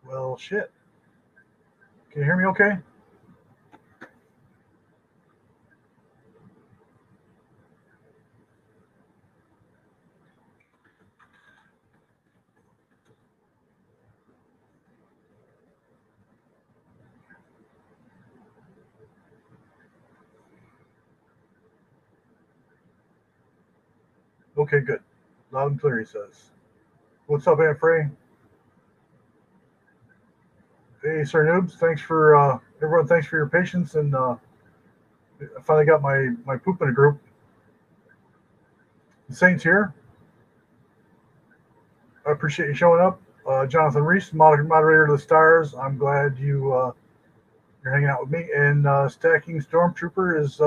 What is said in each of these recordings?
Well, shit. Can you hear me okay? Okay, good. Loud and clear, he says. What's up, Aunt Frey? Hey, Sir Noobs. Thanks for, everyone, thanks for your patience. And I finally got my poop in a group. The Saints here. I appreciate you showing up. Jonathan Reese, moderator of the Stars. I'm glad you're hanging out with me. And Stacking Stormtrooper is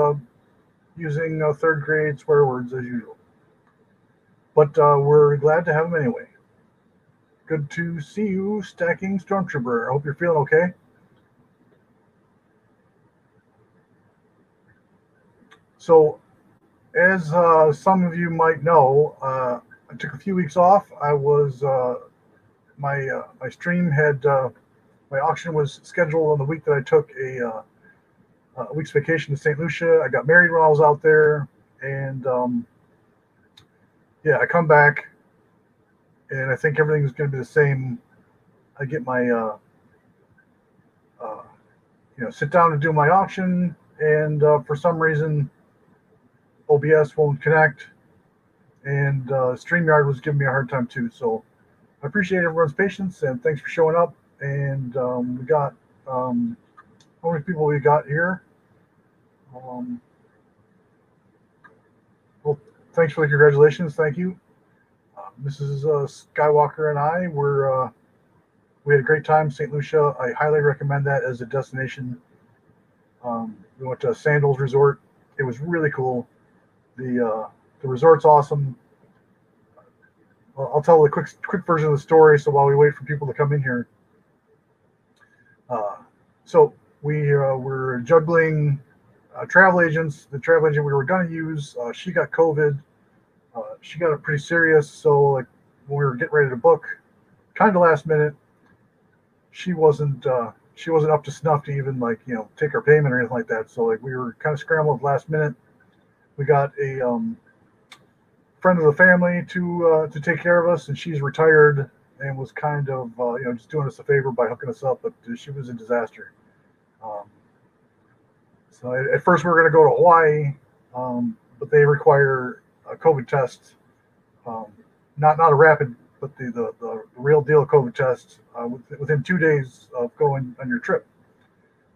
using third grade swear words as usual. But we're glad to have him anyway. Good to see you, Stacking Stormtrooper. I hope you're feeling okay. So, as some of you might know, I took a few weeks off. I was my stream had my auction was scheduled on the week that I took a week's vacation to St. Lucia. I got married when I was out there, and yeah, I come back, and I think everything's going to be the same. I get my uh, sit down to do my auction, and for some reason OBS won't connect, and StreamYard was giving me a hard time too. So I appreciate everyone's patience and thanks for showing up. And we got how many people we got here? Um, well, thanks for the congratulations. Thank you, Mrs. Skywalker and I were. We had a great time in St. Lucia. I highly recommend that as a destination. We went to Sandals Resort. It was really cool. The resort's awesome. I'll tell the quick version of the story. So while we wait for people to come in here, uh, so we were juggling travel agents. The travel agent we were going to use, she got COVID. She got it pretty serious. So like when we were getting ready to book, kind of last minute, she wasn't up to snuff to even like take our payment or anything like that. So like we were kind of scrambled last minute. We got a friend of the family to take care of us, and she's retired and was kind of just doing us a favor by hooking us up. But she was a disaster. Um, so at first we were going to go to Hawaii, but they require a COVID test, um, not a rapid, but the real deal COVID test within 2 days of going on your trip.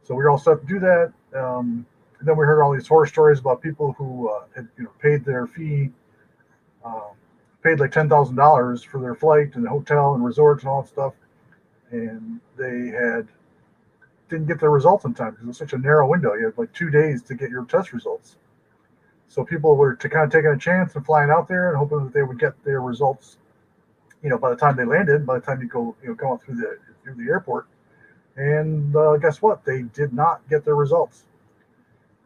So we were all set to do that. And then we heard all these horror stories about people who had paid their fee, um, paid like $10,000 for their flight and hotel and resorts and all that stuff, and they had didn't get their results in time because it was such a narrow window. You had like 2 days to get your test results. So people were to kind of taking a chance and flying out there and hoping that they would get their results, by the time they landed, by the time you go, come out through the airport. And guess what? They did not get their results.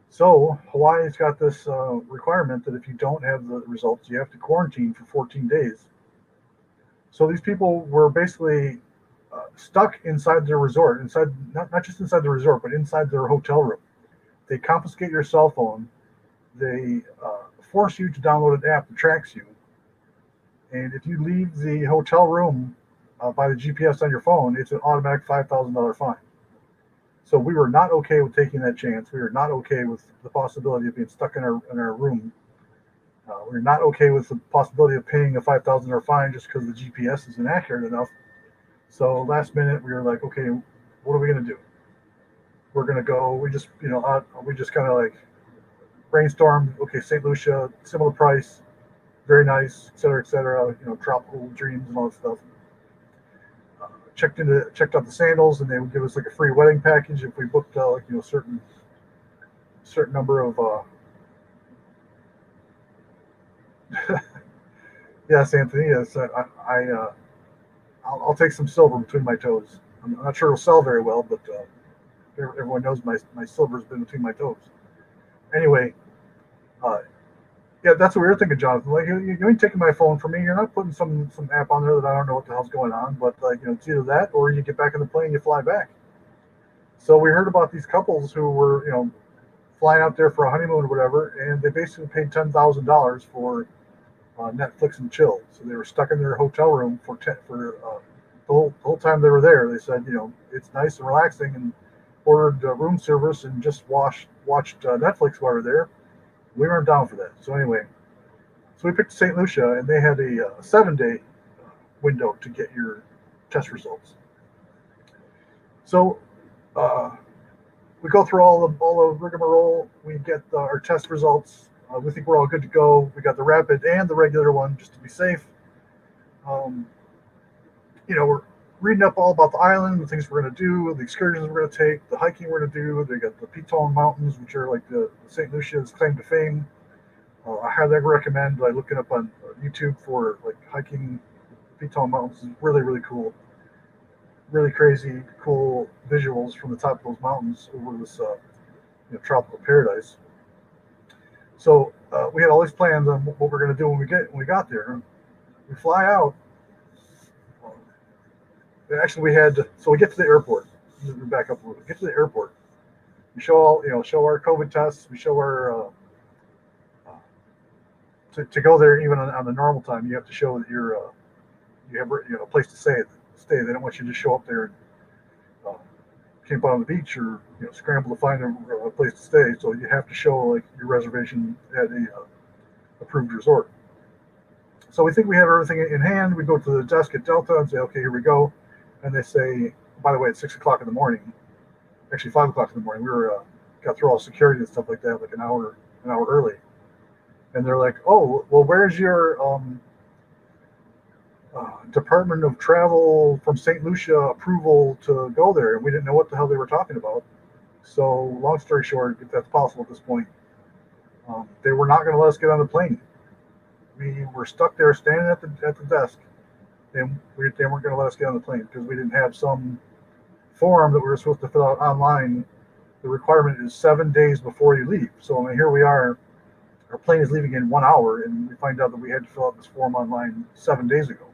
So Hawaii's got this requirement that if you don't have the results, you have to quarantine for 14 days. So these people were basically stuck inside their resort, inside not just inside the resort, but inside their hotel room. They confiscate your cell phone. They force you to download an app that tracks you. And if you leave the hotel room by the GPS on your phone, it's an automatic $5,000 fine. So we were not okay with taking that chance. We were not okay with the possibility of being stuck in our room. We were not okay with the possibility of paying a $5,000 fine just because the GPS is inaccurate enough. So last minute we were like, okay, what are we gonna do? We're gonna go. We just kind of like brainstormed. Okay, St. Lucia, similar price, very nice, et cetera, et cetera. Tropical dreams and all that stuff. Checked out the Sandals, and they would give us like a free wedding package if we booked certain number of. Yes, Anthony. Yes, I'll take some silver between my toes. I'm not sure it'll sell very well, but everyone knows my silver's been between my toes. Anyway, uh, Yeah, that's what we were thinking, Jonathan. Like, you ain't taking my phone from me. You're not putting some app on there that I don't know what the hell's going on. But like, it's either that or you get back in the plane, you fly back. So we heard about these couples who were, flying out there for a honeymoon or whatever, and they basically paid $10,000 for Netflix and chill. So they were stuck in their hotel room for the whole time they were there. They said, it's nice and relaxing, and ordered room service and just watched Netflix while we were there. We weren't down for that. So anyway, so we picked St. Lucia, and they had a 7-day window to get your test results. So uh, we go through all the rigmarole. We get our test results. We think we're all good to go. We got the rapid and the regular one just to be safe. Um, we're reading up all about the island, the things we're going to do, the excursions we're going to take, the hiking we're going to do. They got the Piton Mountains, which are like the St. Lucia's claim to fame. I highly recommend looking up on YouTube for like hiking Piton Mountains. It's really, really cool. Really crazy, cool visuals from the top of those mountains over this tropical paradise. So we had all these plans on what we're going to do when we got there. We fly out. Actually, we get to the airport. We back up a little bit. Get to the airport. We show our COVID tests. We show our to go there even on the normal time. You have to show that you have a place to stay. They don't want you to show up there and camp out on the beach or scramble to find a place to stay. So you have to show like your reservation at a approved resort. So we think we have everything in hand. We go to the desk at Delta and say, okay, here we go. And they say, by the way, it's 6 o'clock in the morning. Actually, 5 o'clock in the morning. We were got through all security and stuff like that, like an hour early. And they're like, oh, well, where's your Department of Travel from St. Lucia approval to go there? And we didn't know what the hell they were talking about. So, long story short, if that's possible at this point, they were not going to let us get on the plane. We were stuck there standing at the desk, and they weren't going to let us get on the plane because we didn't have some form that we were supposed to fill out online. The requirement is 7 days before you leave. So, I mean, here we are. Our plane is leaving in 1 hour, and we find out that we had to fill out this form online 7 days ago.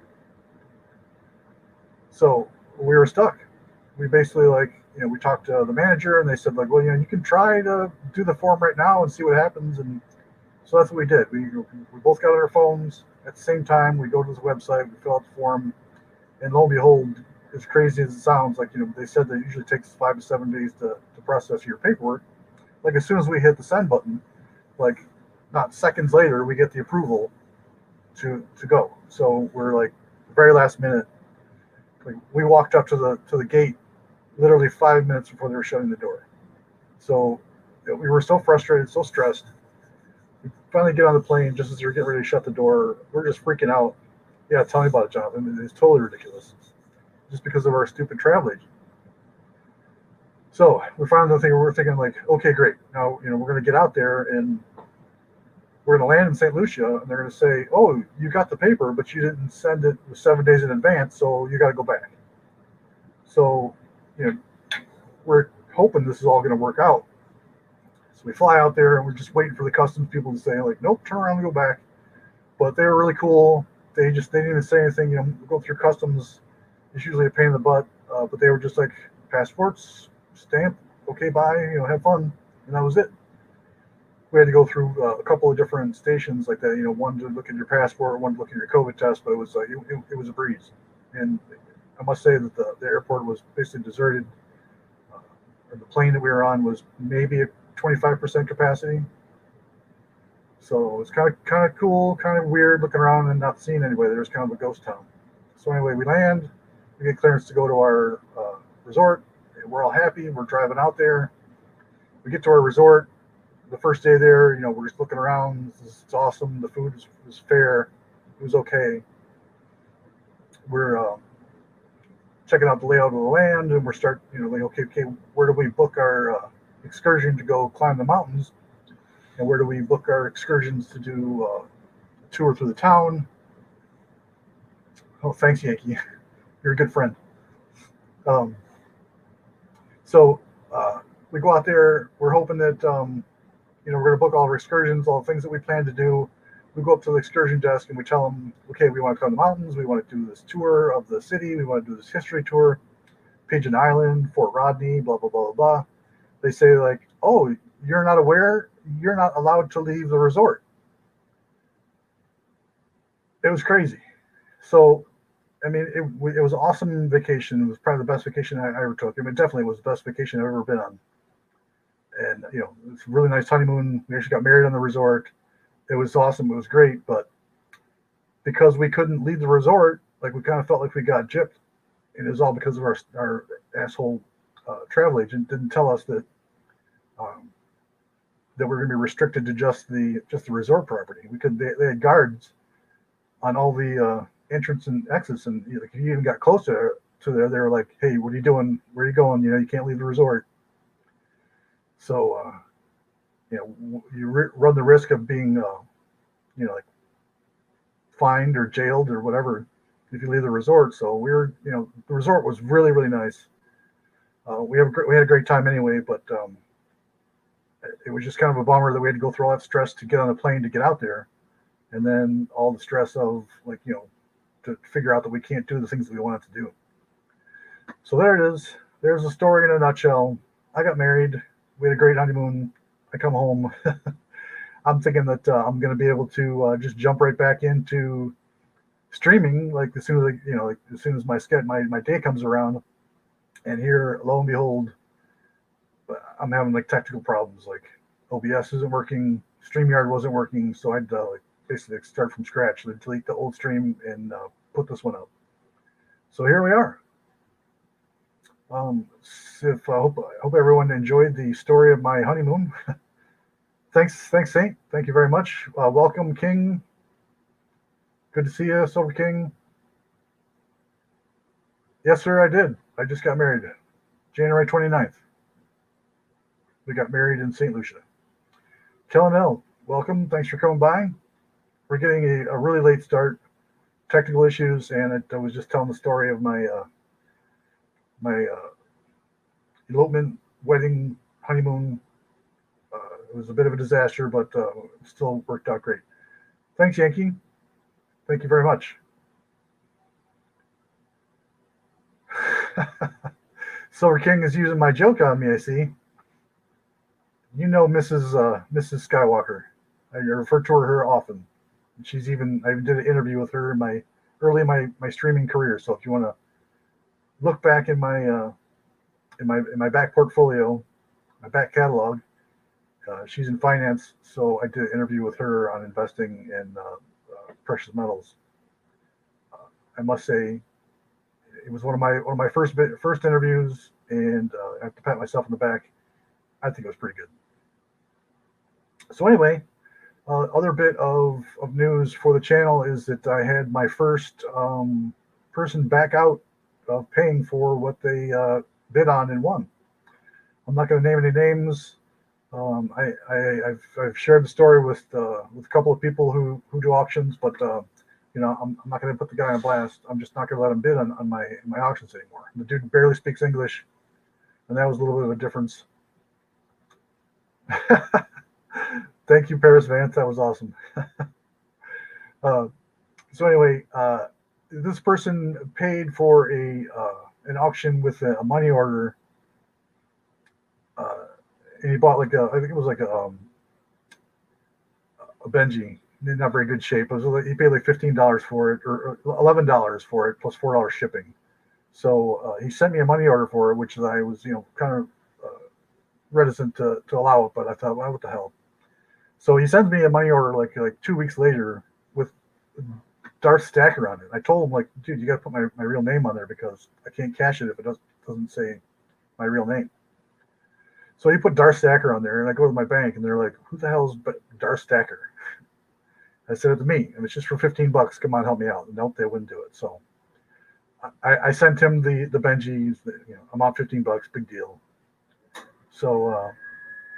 So we were stuck. We basically we talked to the manager, and they said well, you can try to do the form right now and see what happens. And so that's what we did. We both got on our phones at the same time. We go to this website, we fill out the form, and lo and behold, as crazy as it sounds, they said that it usually takes 5 to 7 days to process your paperwork. Like as soon as we hit the send button, not seconds later, we get the approval to go. So we're very last minute. We walked up to the gate literally 5 minutes before they were shutting the door. So we were so frustrated, so stressed. We finally get on the plane just as they're getting ready to shut the door. We're just freaking out. Yeah, tell me about it, Jonathan. It's totally ridiculous, just because of our stupid travel agent. So we finally we're thinking okay, great. Now we're going to get out there and we're going to land in St. Lucia, and they're going to say, oh, you got the paper, but you didn't send it 7 days in advance, so you got to go back. So, we're hoping this is all going to work out. So we fly out there, and we're just waiting for the customs people to say, nope, turn around and go back. But they were really cool. They didn't even say anything. Go through customs. It's usually a pain in the butt, but they were just like, passports, stamp, okay, bye, have fun. And that was it. We had to go through a couple of different stations like that. One to look at your passport, one to look at your COVID test, but it was it was a breeze. And I must say that the airport was basically deserted. The plane that we were on was maybe at 25% capacity. So it's kind of cool, kind of weird looking around and not seeing anybody. There's kind of a ghost town. So anyway, we land, we get clearance to go to our resort. We're all happy. We're driving out there. We get to our resort. The first day there, we're just looking around. It's awesome. The food was fair. It was okay. We're checking out the layout of the land, and we're okay, where do we book our excursion to go climb the mountains? And where do we book our excursions to do a tour through the town? Oh, thanks, Yankee. You're a good friend. So we go out there. We're hoping that we're going to book all of our excursions, all the things that we plan to do. We go up to the excursion desk and we tell them, okay, we want to climb the mountains. We want to do this tour of the city. We want to do this history tour, Pigeon Island, Fort Rodney, blah, blah, blah, blah, blah. They say like, oh, you're not aware? You're not allowed to leave the resort. It was crazy. So, I mean, it was an awesome vacation. It was probably the best vacation I ever took. I mean, it definitely was the best vacation I've ever been on. And, it's a really nice honeymoon. We actually got married on the resort. It was awesome. It was great. But because we couldn't leave the resort, like we kind of felt like we got gypped. And it was all because of our asshole travel agent didn't tell us um, that we're going to be restricted to just the resort property. We could they had guards on all the entrance and exits, and if you even got close to there, they were like, "Hey, what are you doing? Where are you going? You can't leave the resort." So you run the risk of being like fined or jailed or whatever if you leave the resort. So the resort was really really nice. We had a great time anyway, but it was just kind of a bummer that we had to go through all that stress to get on a plane to get out there, and then all the stress of to figure out that we can't do the things that we wanted to do. So there it is. There's the story in a nutshell. I got married. We had a great honeymoon. I come home. I'm thinking that I'm going to be able to just jump right back into streaming, like as soon as as soon as my day comes around. And here, lo and behold, I'm having like technical problems. Like OBS isn't working, StreamYard wasn't working, so I'd basically start from scratch, delete the old stream and put this one up. So here we are. I hope everyone enjoyed the story of my honeymoon. Thanks, Saint. Thank you very much. Welcome, King. Good to see you, Silver King. Yes, sir, I did. I just got married, January 29th. We got married in St. Lucia. Kellen L, welcome. Thanks for coming by. We're getting a really late start, technical issues, and I was just telling the story of my elopement, wedding, honeymoon. It was a bit of a disaster, but still worked out great. Thanks, Yankee. Thank you very much. Silver King is using my joke on me, I see. Mrs. Skywalker. I refer to her often. I even did an interview with her early in my streaming career. So if you want to look back in my back portfolio, my back catalog, she's in finance. So I did an interview with her on investing in precious metals. I must say, it was one of my first interviews, and I have to pat myself on the back. I think it was pretty good. So anyway, other bit of news for the channel is that I had my first person back out of paying for what they bid on and won. I'm not going to name any names. I've shared the story with a couple of people who do auctions, but I'm not going to put the guy on blast. I'm just not going to let him bid on my auctions anymore. The dude barely speaks English, and that was a little bit of a difference. Thank you, Paris Vance. That was awesome. So anyway, this person paid for an auction with a money order, and he bought I think it was like a Benji, in not very good shape. He paid like $15 for it, or $11 for it, plus $4 shipping. So he sent me a money order for it, which I was kind of reticent to allow it, but I thought, well, what the hell. So he sends me a money order like 2 weeks later with Darth Stacker on it. I told him, like, dude, you got to put my real name on there because I can't cash it if it doesn't say my real name. So he put Darth Stacker on there, and I go to my bank, and they're like, who the hell is Darth Stacker? I said, it's me, and it's just for $15. Come on, help me out. Nope, they wouldn't do it. So I sent him the Benjis. I'm on $15, big deal. So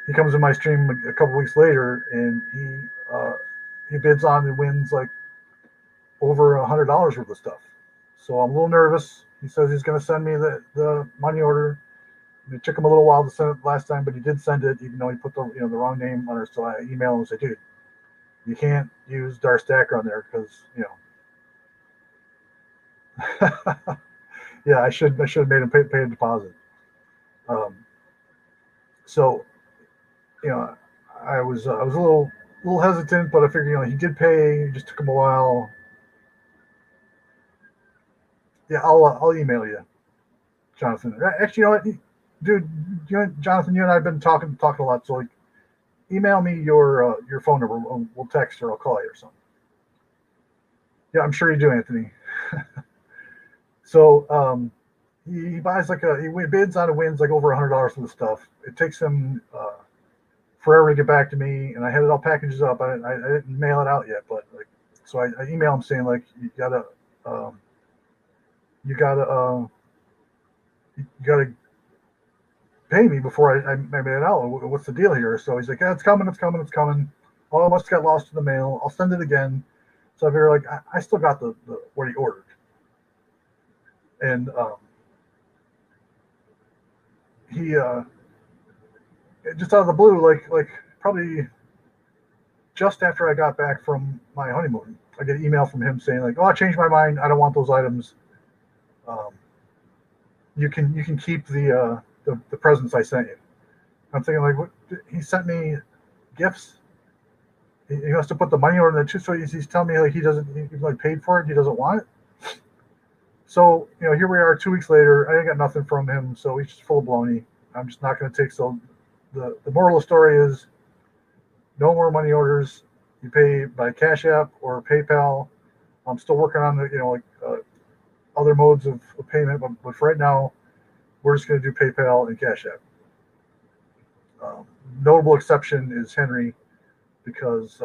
he comes in my stream a couple weeks later, and he bids on and wins like over $100 worth of stuff. So I'm a little nervous. He says he's going to send me the money order. It took him a little while to send it last time, but he did send it, even though he put the wrong name on it. So I emailed him and said, dude, You can't use Dar Stacker on there because yeah, I should have made him pay a deposit. Um, so I was a little hesitant, but I figured he did pay. It just took him a while. Yeah, I'll email you, Jonathan. Actually, you know what, dude, Jonathan, you and I have been talking a lot. So like, email me your phone number. We'll text or I'll call you or something. Yeah, I'm sure you do, Anthony. So he buys he bids on and wins like over $100 for the stuff. It takes him forever to get back to me, and I had it all packaged up. I didn't mail it out yet, but like, so I email him saying like um, you gotta you gotta pay me before I mail it out. What's the deal here? So he's like, yeah, it's coming, it's coming, it's coming. Oh, it must have got lost in the mail. I'll send it again. So I figure like I still got the what he ordered, and he just out of the blue, like probably just after I got back from my honeymoon, I get an email from him saying like, "Oh, I changed my mind. I don't want those items. Um, you can keep the presents I sent you." I'm thinking like, what? He sent me gifts. He wants to put the money order in the too. So he's telling me like he like paid for it. He doesn't want it. So here we are 2 weeks later. I ain't got nothing from him. So he's just full of baloney. I'm just not going to take. So the moral of the story is no more money orders. You pay by Cash App or PayPal. I'm still working on the other modes of payment, but for right now, we're just going to do PayPal and Cash App. Um, Notable exception is Henry because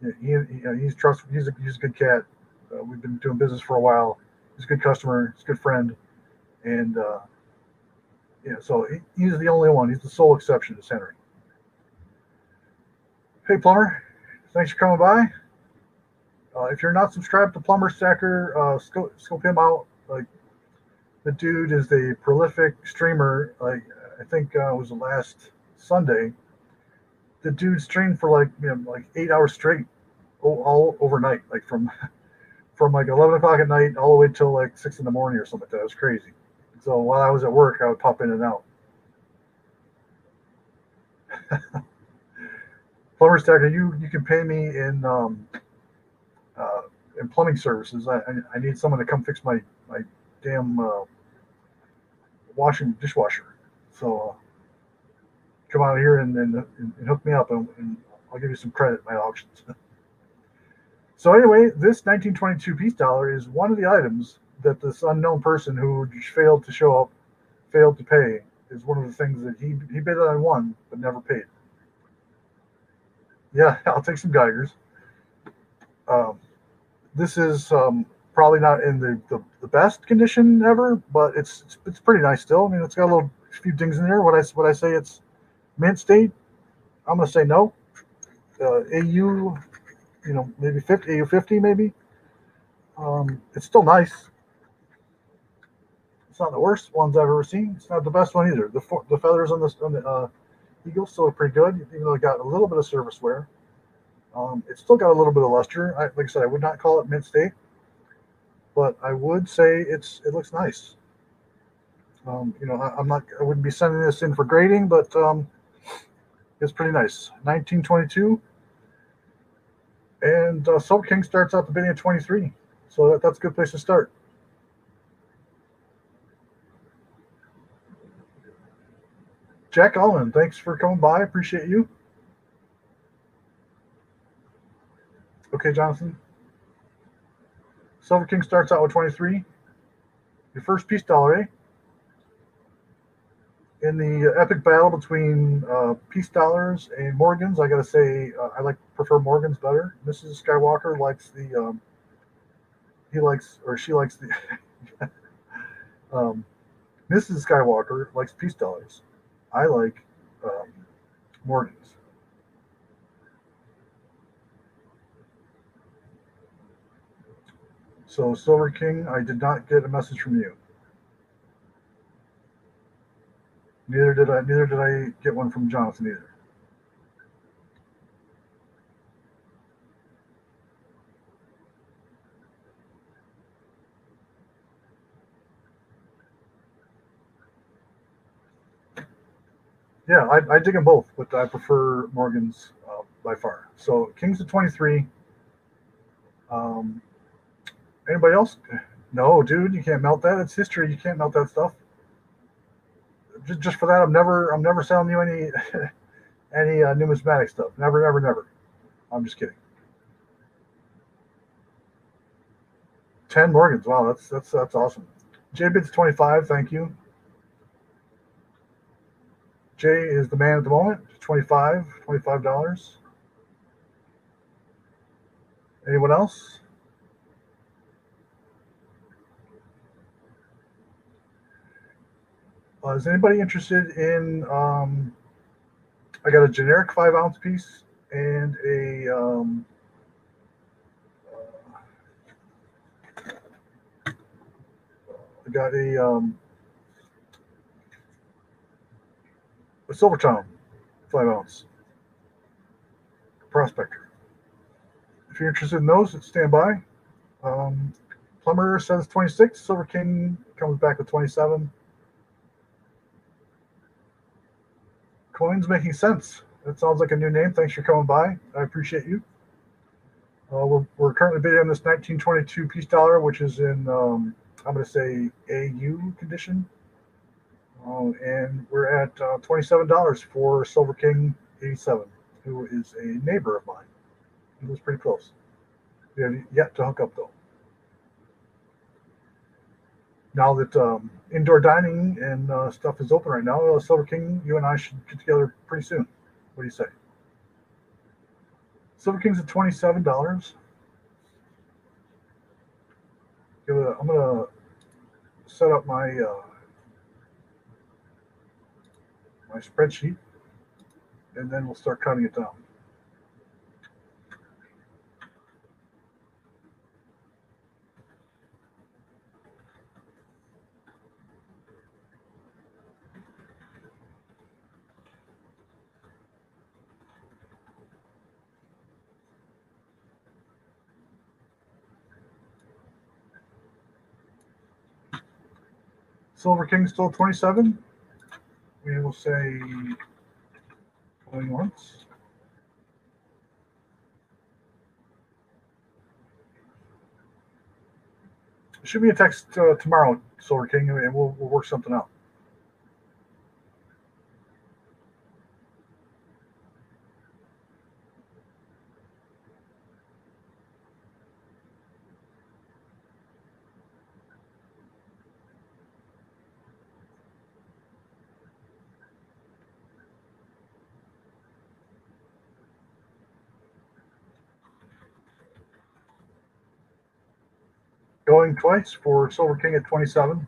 he's trustworthy. He's a good cat. We've been doing business for a while. He's a good customer. He's a good friend, and so he's the only one. He's the sole exception is Henry. Hey, plumber, thanks for coming by. If you're not subscribed to Plumber Stacker, scope him out. Like the dude is a prolific streamer. Like I think it was the last Sunday. The dude streamed for like 8 hours straight, all overnight, like from like 11 o'clock at night all the way till like 6 in the morning or something like that. It was crazy. So while I was at work, I would pop in and out. Plumber Stacker, you can pay me uh, in plumbing services. I need someone to come fix my damn washing dishwasher. So come out here and hook me up, and I'll give you some credit in my auctions. So anyway, this 1922 peace dollar is one of the items that this unknown person who failed to show up, failed to pay, is one of the things that he bid on one but never paid. Yeah, I'll take some Geigers. Um, this is probably not in the best condition ever, but it's pretty nice still. I mean, it's got a few dings in there. What I say it's mint state, I'm gonna say no. AU, maybe 50, AU 50 maybe. It's still nice. It's not the worst ones I've ever seen. It's not the best one either. The feathers on the Eagle still look pretty good, even though it got a little bit of service wear. It's still got a little bit of luster. Like I said, I would not call it mint state, but I would say it looks nice. I wouldn't be sending this in for grading, but it's pretty nice. 1922, and Silver King starts out the bidding at 23, so that's a good place to start. Jack Allman, thanks for coming by. Appreciate you. Okay, Jonathan. Silver King starts out with 23. Your first piece dollar, eh? In the epic battle between Peace Dollars and Morgans, I gotta say I prefer Morgans better. Mrs. Skywalker likes he likes or she likes the um, Mrs. Skywalker likes Peace Dollars. I like um, Morgans. So Silver King, I did not get a message from you. Neither did I get one from Jonathan either. Yeah, I dig them both, but I prefer Morgan's by far. So Kings of 23. Um, Anybody else? No, dude, you can't melt that. It's history. You can't melt that stuff. Just for that, I'm never selling you any any numismatic stuff. Never, never, never. I'm just kidding. 10 Morgans. Wow, that's awesome. JBits 25. Thank you. Jay is the man at the moment. $25. Anyone else? Is anybody interested in? I got a generic 5 ounce piece and I got a Silvertown 5 ounce prospector. If you're interested in those, stand by. Um, Plumber says 26. Silver King comes back with 27. Coins making sense. That sounds like a new name. Thanks for coming by. I appreciate you. We're currently bidding on this 1922 peace dollar, which is in, I'm going to say, AU condition. And we're at $27 for Silver King 87, who is a neighbor of mine. He was pretty close. We have yet to hook up, though. Now that indoor dining and stuff is open right now, Silver King, you and I should get together pretty soon. What do you say? Silver King's at $27. I'm gonna set up my spreadsheet, and then we'll start cutting it down. Silver King still 27. We will say going once. Shoot me a text tomorrow, Silver King, and we'll work something out. Going twice for Silver King at 27.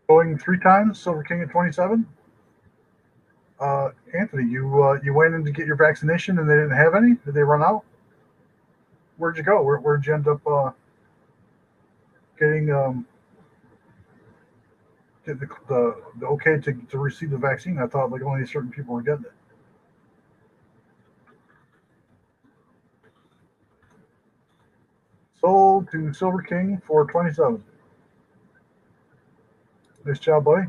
Going 3 times, Silver King at 27. Anthony, you went in to get your vaccination and they didn't have any? Did they run out? Where'd you go? Where'd you end up getting get the okay to receive the vaccine? I thought like only certain people were getting it. Sold to Silver King for 27. Nice job, buddy.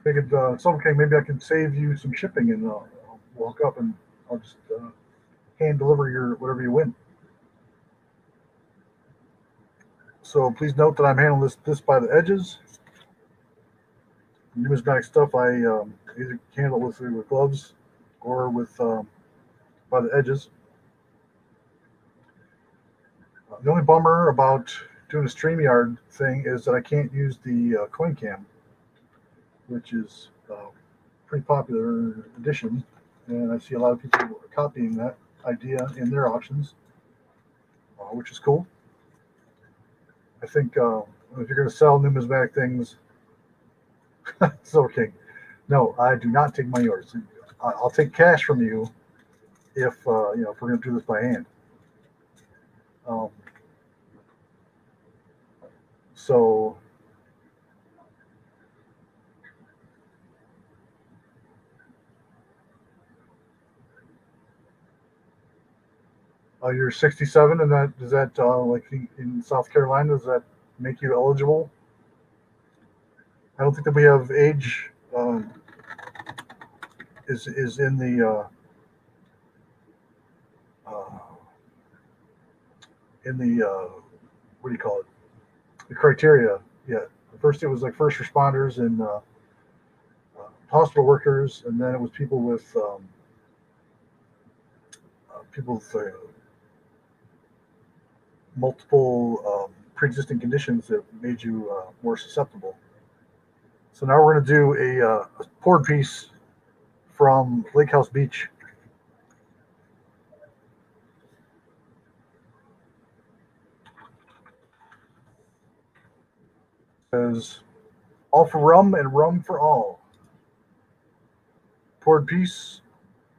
Figured Silver King, maybe I can save you some shipping and I'll walk up and I'll just hand deliver your whatever you win. So please note that I'm handling this by the edges. Numismatic stuff I either handle with gloves or with by the edges. The only bummer about doing a StreamYard thing is that I can't use the CoinCam, which is pretty popular addition, and I see a lot of people copying that idea in their auctions, which is cool. I think if you're going to sell numismatic things, Silver King, no, I do not take money orders. I'll take cash from you if if we're going to do this by hand. Um, So you're 67, and that does that like in South Carolina, does that make you eligible? I don't think that we have age is in the uh, what do you call it? The criteria yet. First, it was like first responders and hospital workers, and then it was people with multiple pre-existing conditions that made you more susceptible. So now we're going to do a poured piece from Lake House Beach. It says all for rum and rum for all. Poured piece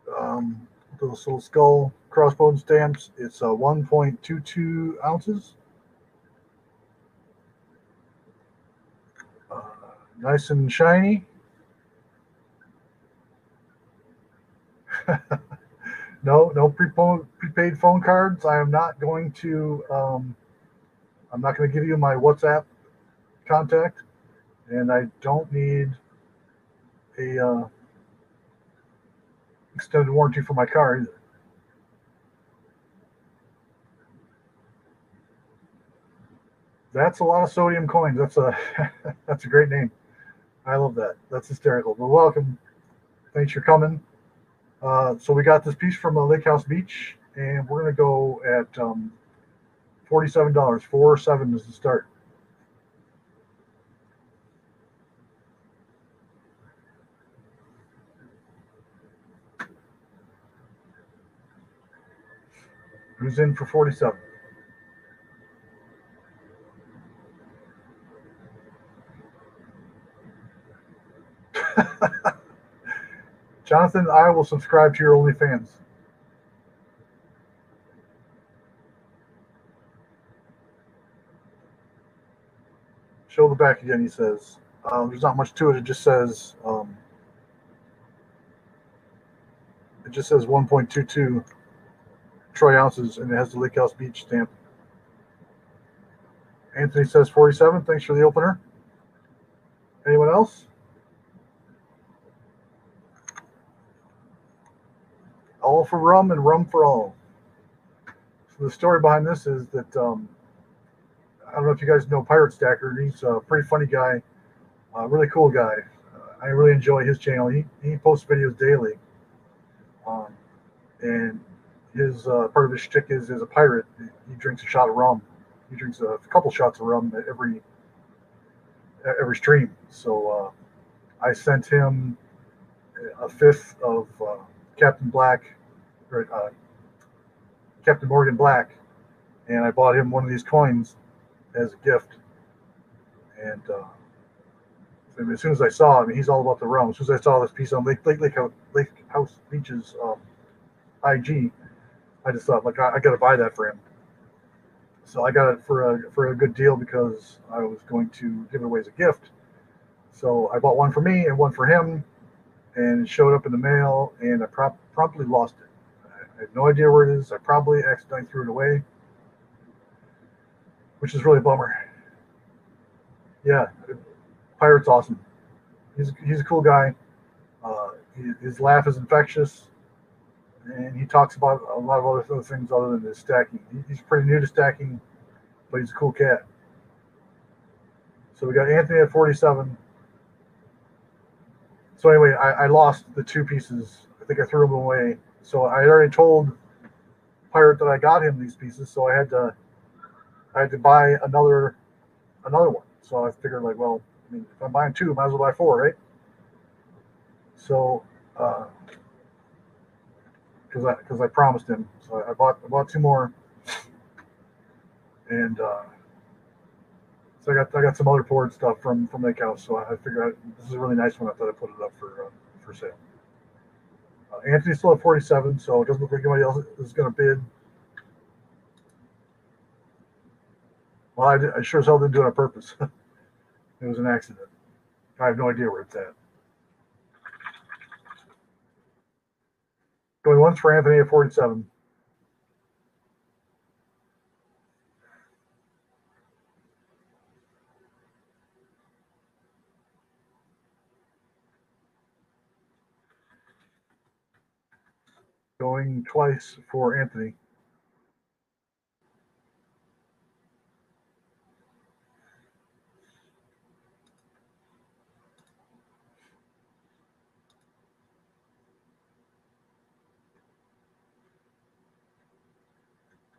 with this little skull crossbone stamps. It's 1.22 ounces. Nice and shiny. No prepaid phone cards. I am not going to. I'm not going to give you my WhatsApp contact, and I don't need a extended warranty for my car either. That's a lot of sodium coins. That's a that's a great name. I love that. That's hysterical. But welcome. Thanks for coming. So we got this piece from Lake House Beach, and we're gonna go at $47. 47 is the start. Who's in for 47? Jonathan, I will subscribe to your OnlyFans. Show the back again, he says. There's not much to it. It just says 1.22 troy ounces, and it has the Lake House Beach stamp. Anthony says 47. Thanks for the opener. Anyone else? All for rum and rum for all. So the story behind this is that I don't know if you guys know Pirate Stacker. He's a pretty funny guy, really cool guy. I really enjoy his channel. He posts videos daily, and his part of his shtick is as a pirate. He drinks a shot of rum. He drinks a couple shots of rum every stream. So I sent him a fifth of Captain Black, or Captain Morgan Black, and I bought him one of these coins as a gift. And as soon as I saw him, he's all about the rum. As soon as I saw this piece on Lake House Beach's IG, I just thought, like, I got to buy that for him. So I got it for a good deal because I was going to give it away as a gift. So I bought one for me and one for him, and it showed up in the mail, and I promptly lost it. I have no idea where it is. I probably accidentally threw it away, which is really a bummer. Yeah, Pirate's awesome. He's a cool guy. His laugh is infectious, and he talks about a lot of other things other than his stacking. He's pretty new to stacking, but he's a cool cat. So we got Anthony at 47. So anyway, I lost the two pieces. I think I threw them away. So I had already told Pirate that I got him these pieces, so I had to buy another one. So I figured, like, well, I mean, if I'm buying two, I might as well buy four, right? So because I promised him, so I bought two more, and so I got some other poured stuff from Lake House. So I figured this is a really nice one. I thought I'd put it up for sale. Anthony's still at 47, so it doesn't look like anybody else is going to bid. Well, I sure as hell didn't do it on purpose. It was an accident. I have no idea where it's at. Going once for Anthony at 47. Going twice for Anthony.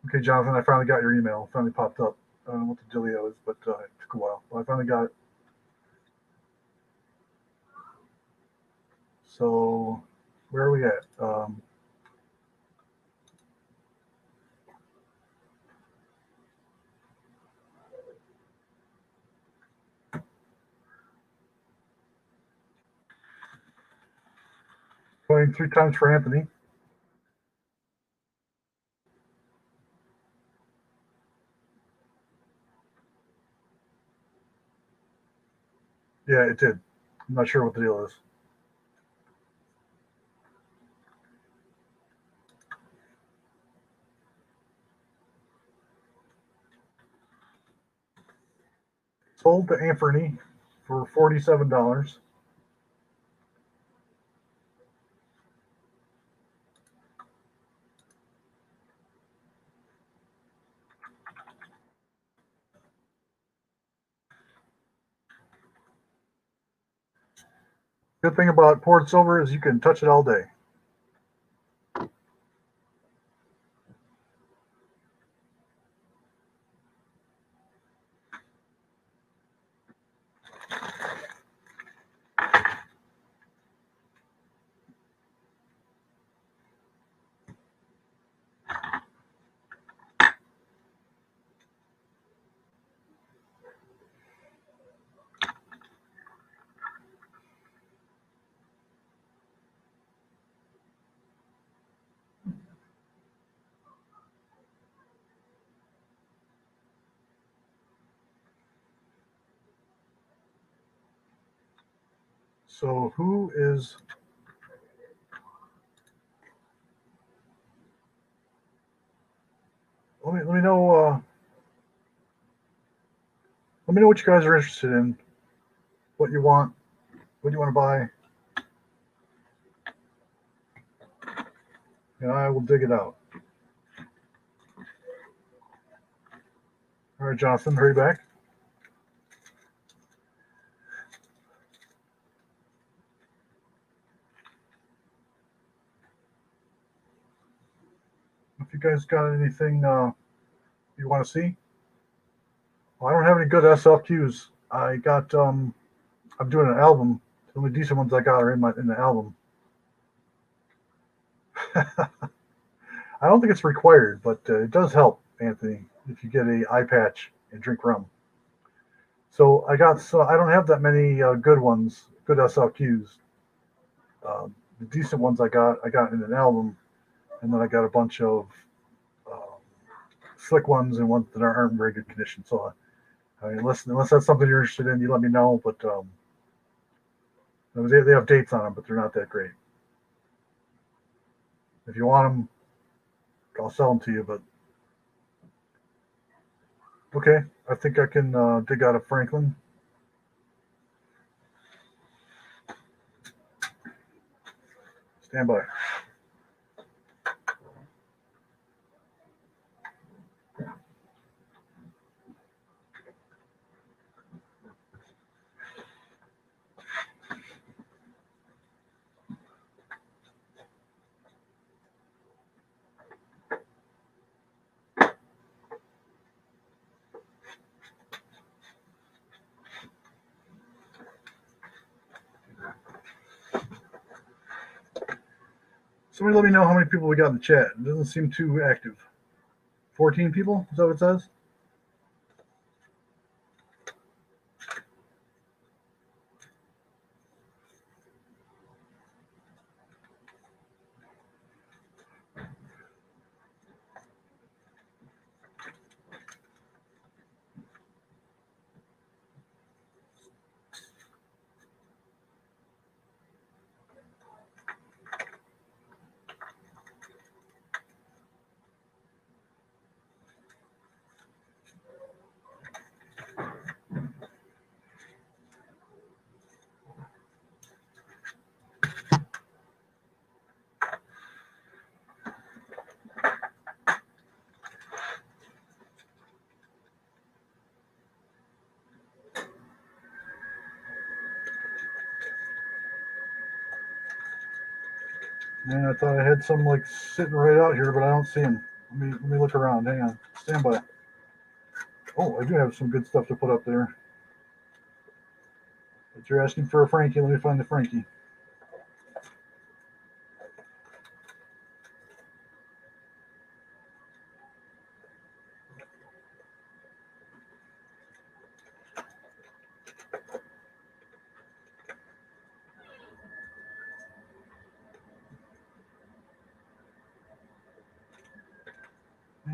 Okay, Jonathan, I finally got your email. It finally popped up. I don't know what the dealio is, but it took a while. But I finally got it. So, where are we at? Going 3 times for Anthony. Yeah, it did. I'm not sure what the deal is. Sold to Anthony for $47. Good thing about poured silver is you can touch it all day. So who is? Let me know. Let me know what you guys are interested in. What you want. What do you want to buy? And I will dig it out. All right, Jonathan, hurry back. If you guys got anything you want to see, well, I don't have any good SLQs. I got. I'm doing an album. The only decent ones I got are in the album. I don't think it's required, but it does help, Anthony, if you get a eye patch and drink rum. So I got. So I don't have that many good ones, good SLQs. The decent ones I got in an album, and then I got a bunch of uh, slick ones and ones that aren't in very good condition. So I mean, unless that's something you're interested in, you let me know. But they have dates on them, but they're not that great. If you want them, I'll sell them to you. But okay, I think I can dig out a Franklin. Stand by. Somebody let me know how many people we got in the chat. It doesn't seem too active. 14 people? Is that what it says? Man, I thought I had some like sitting right out here, but I don't see them. Let me look around. Hang on. Stand by. Oh, I do have some good stuff to put up there. But you're asking for a Frankie. Let me find the Frankie.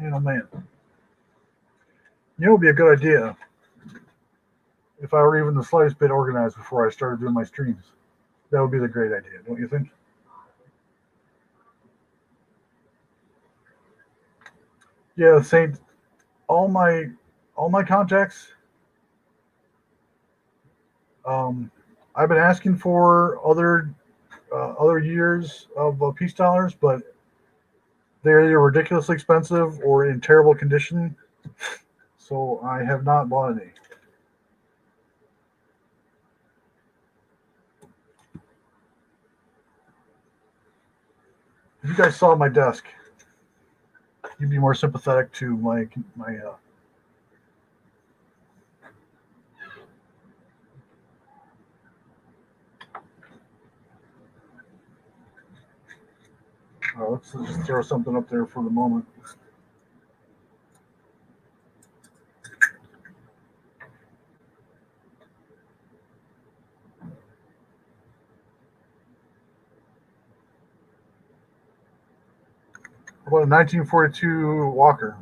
Man, oh man. You know, it would be a good idea if I were even the slightest bit organized before I started doing my streams. That would be the great idea, don't you think? Yeah, Saint. All my all my contacts. Um, I've been asking for other years of peace dollars, but they're either ridiculously expensive or in terrible condition. So I have not bought any. If you guys saw my desk, you'd be more sympathetic to my. Let's just throw something up there for the moment. How about a 1942 Walker?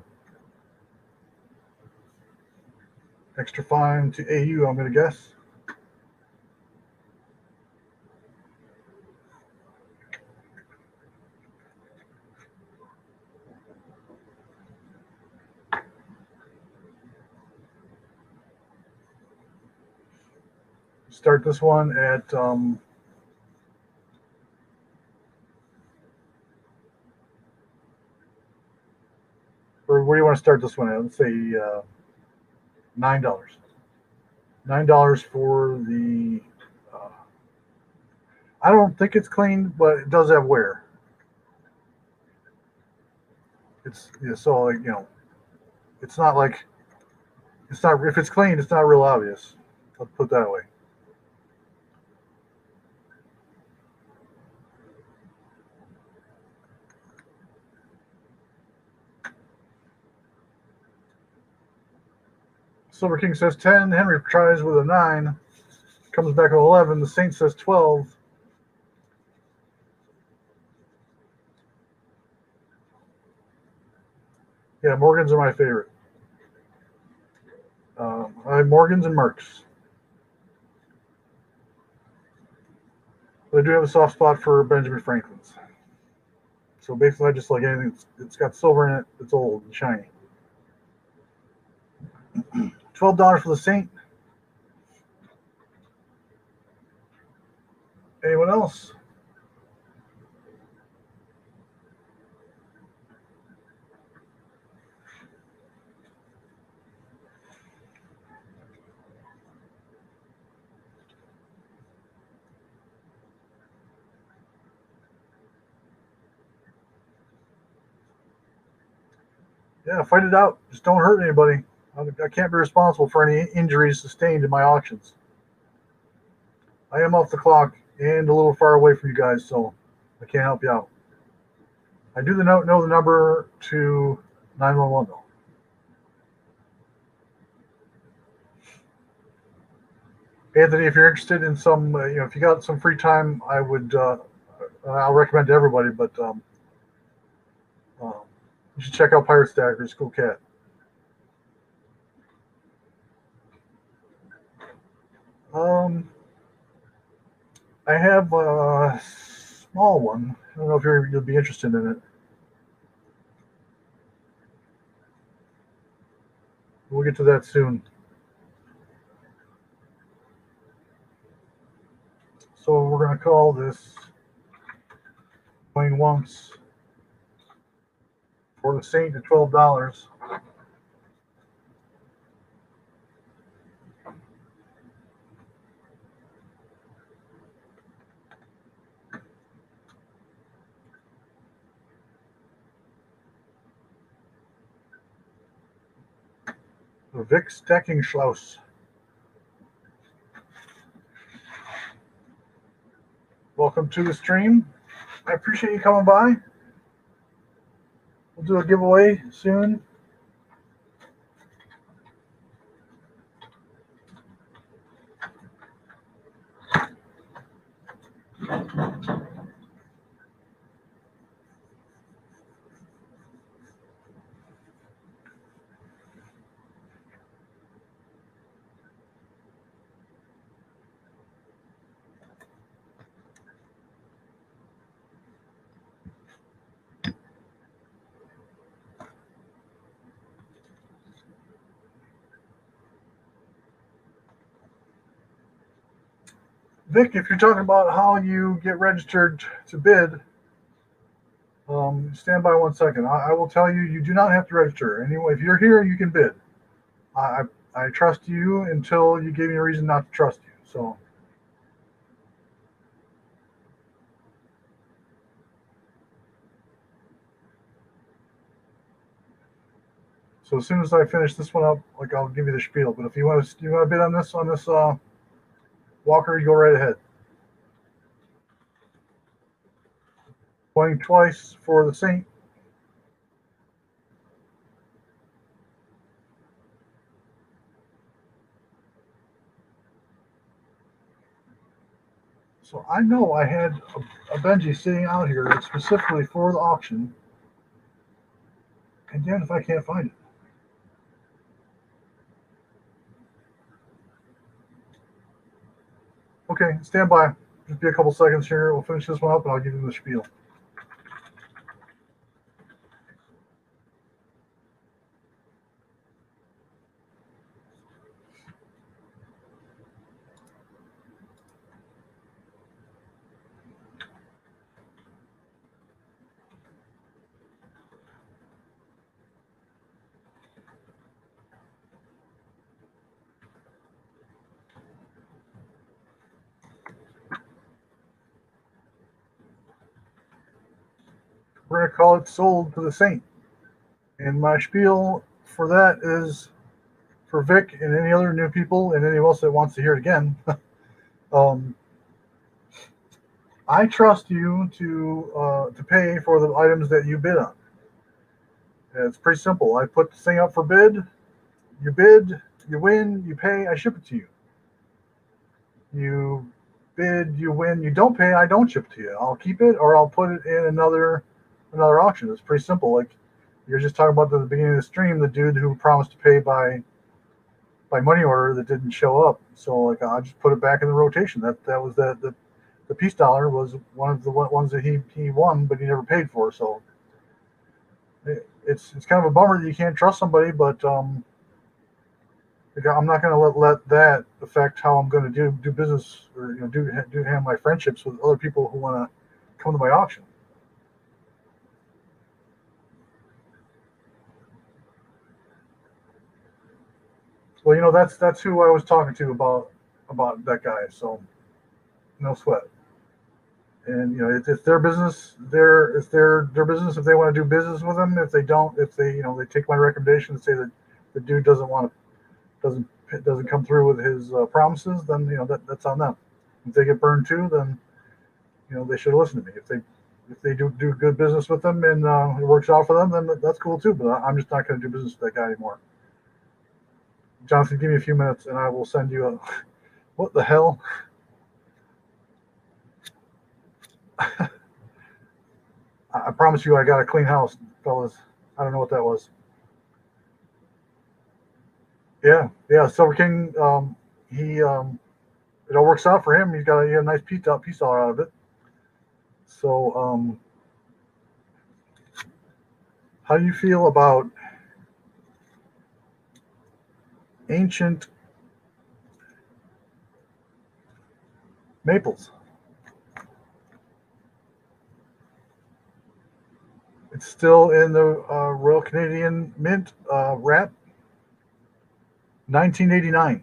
Extra fine to AU, I'm going to guess. Start this one at or where do you want to start this one at? Let's say $9. $9 for the. Uh, I don't think it's clean, but it does have wear. It's yeah, so like it's not like it's not if it's clean, it's not real obvious. Let's put it that way. Silver King says 10. Henry tries with a 9. Comes back with 11. The Saint says 12. Yeah, Morgans are my favorite. I have Morgans and Mercs. But I do have a soft spot for Benjamin Franklin's. So basically, I just like anything that's got silver in it that's old and shiny. $12 for the Saint. Anyone else? Yeah, fight it out. Just don't hurt anybody. I can't be responsible for any injuries sustained in my auctions. I am off the clock and a little far away from you guys, so I can't help you out. I do know the number to 911 though. Anthony, if you're interested in some, if you got some free time, I'll recommend to everybody, but uh, you should check out Pirate Stacker. It's a cool cat. Um, I have a small one. I don't know if you'll be interested in it. We'll get to that soon. So we're going to call this going once for the Saint at $12. Vic Steckenschlaus. Welcome to the stream. I appreciate you coming by. We'll do a giveaway soon. Vic, if you're talking about how you get registered to bid, stand by 1 second. I will tell you, you do not have to register. Anyway, if you're here, you can bid. I trust you until you give me a reason not to trust you. So as soon as I finish this one up, like I'll give you the spiel. But if you want to bid on this Walker, you go right ahead. Playing twice for the Saint. So I know I had a Benji sitting out here specifically for the auction. And damn if I can't find it. Okay, stand by. Just be a couple seconds here. We'll finish this one up and I'll give you the spiel. We're going to call it Sold to the Saint. And my spiel for that is for Vic and any other new people and anyone else that wants to hear it again. I trust you to pay for the items that you bid on. It's pretty simple. I put this thing up for bid. You bid, you win, you pay, I ship it to you. You bid, you win, you don't pay, I don't ship it to you. I'll keep it or I'll put it in another auction. It's pretty simple. Like you're just talking about at the beginning of the stream, the dude who promised to pay by money order that didn't show up. So like I just put it back in the rotation. That was the peace dollar was one of the ones that he won, but he never paid for. So it's kind of a bummer that you can't trust somebody, but I'm not going to let that affect how I'm going to do business or do have my friendships with other people who want to come to my auction. Well, that's who I was talking to about that guy. So no sweat. And it's their business. It's their business if they want to do business with them. If they don't, if they they take my recommendation and say that the dude doesn't come through with his promises, then that's on them. If they get burned too, then they should listen to me. If they do good business with them and it works out for them, then that's cool too. But I'm just not going to do business with that guy anymore. Jonathan, give me a few minutes and I will send you a. What the hell? I promise you, I got a clean house, fellas. I don't know what that was. Yeah, Silver King. It all works out for him. He got a nice piece dollar out of it. So, how do you feel about ancient maples? It's still in the Royal Canadian Mint wrap, 1989.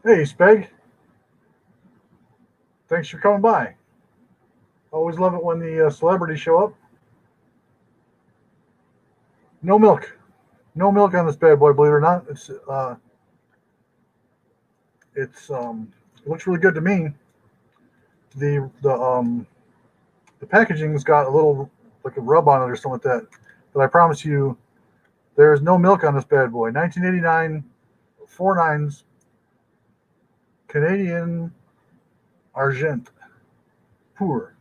Hey, Speg. Thanks for coming by. Always love it when the celebrities show up. No milk. No milk on this bad boy, believe it or not. It looks really good to me. The packaging's got a little like a rub on it or something like that. But I promise you, there's no milk on this bad boy. 1989, 4.9s, Canadian Argent, Pour.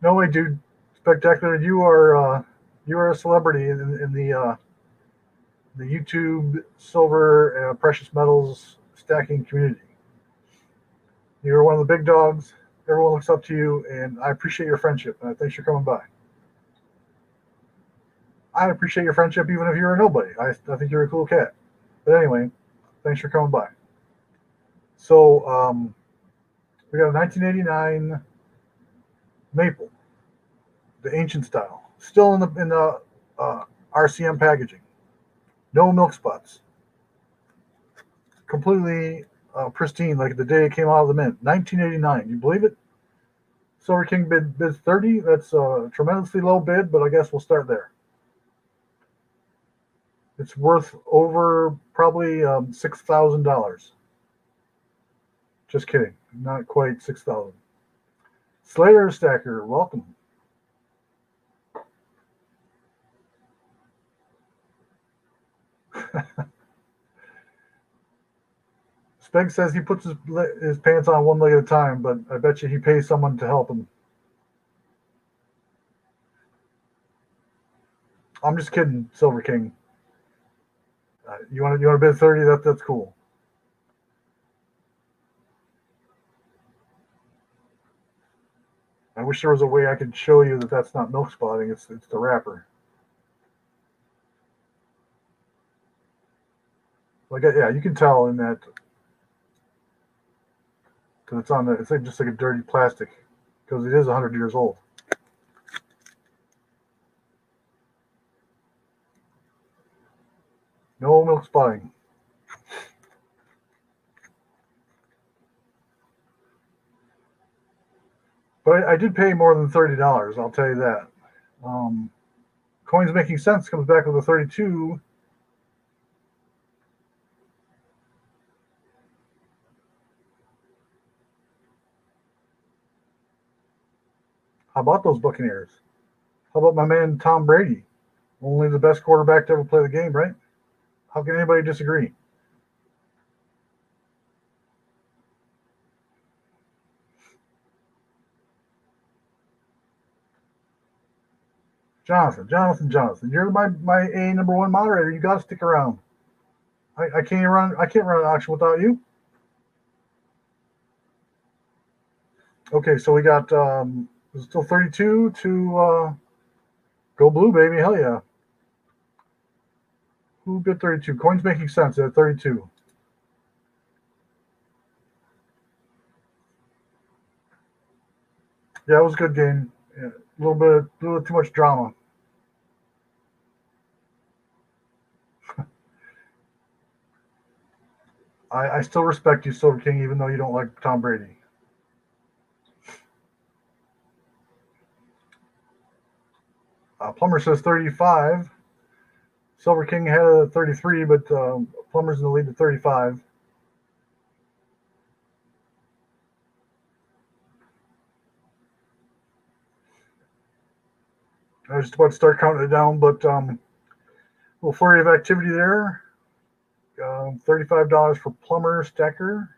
No way, dude. Spectacular. You are a celebrity in the YouTube silver precious metals stacking community. You're one of the big dogs. Everyone looks up to you, and I appreciate your friendship. And thanks for coming by. I appreciate your friendship, even if you're a nobody. I think you're a cool cat. But anyway, thanks for coming by. So we got a 1989 maple, the ancient style, still in the RCM packaging. No milk spots. Completely pristine, like the day it came out of the mint. 1989. You believe it? Silver King bids 30. That's a tremendously low bid, but I guess we'll start there. It's worth over probably $6,000. Just kidding. Not quite 6,000. Slayer Stacker, welcome. Speg says he puts his pants on one leg at a time, but I bet you he pays someone to help him. I'm just kidding, Silver King. You want to bid 30? That's cool. I wish there was a way I could show you that that's not milk spotting. It's the wrapper. Like yeah, you can tell in that because it's on the. It's like just like a dirty plastic because it is 100 years old. No milk spotting. But I did pay more than $30. I'll tell you that. Coins Making Sense comes back with a 32. How about those Buccaneers? How about my man Tom Brady? Only the best quarterback to ever play the game, right? How can anybody disagree? Jonathan, you're my A number one moderator. You got to stick around. I can't run an auction without you. Okay, so we got still 32 to go blue, baby. Hell yeah. Who bid 32? Coins Making Sense at 32. Yeah, it was a good game. Yeah, a little too much drama. I still respect you, Silver King, even though you don't like Tom Brady. Plumber says 35. Silver King had a 33, but Plumber's in the lead at 35. I was just about to start counting it down, but a little flurry of activity there. $35 for Plumber Stacker.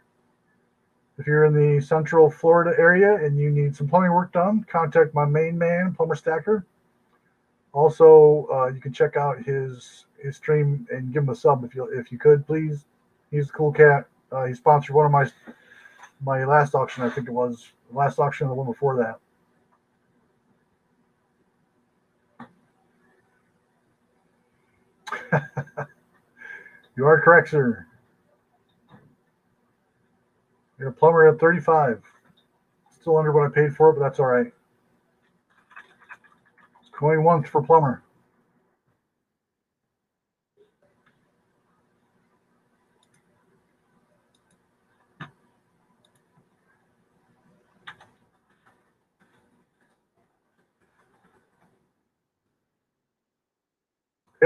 If you're in the Central Florida area and you need some plumbing work done, contact my main man, Plumber Stacker. Also, you can check out his stream and give him a sub if you could, please. He's a cool cat. He sponsored one of my last auction, I think it was. The last auction and the one before that. You are correct, sir. You're a Plumber at 35. Still under what I paid for it, but that's all right. Going once for Plumber.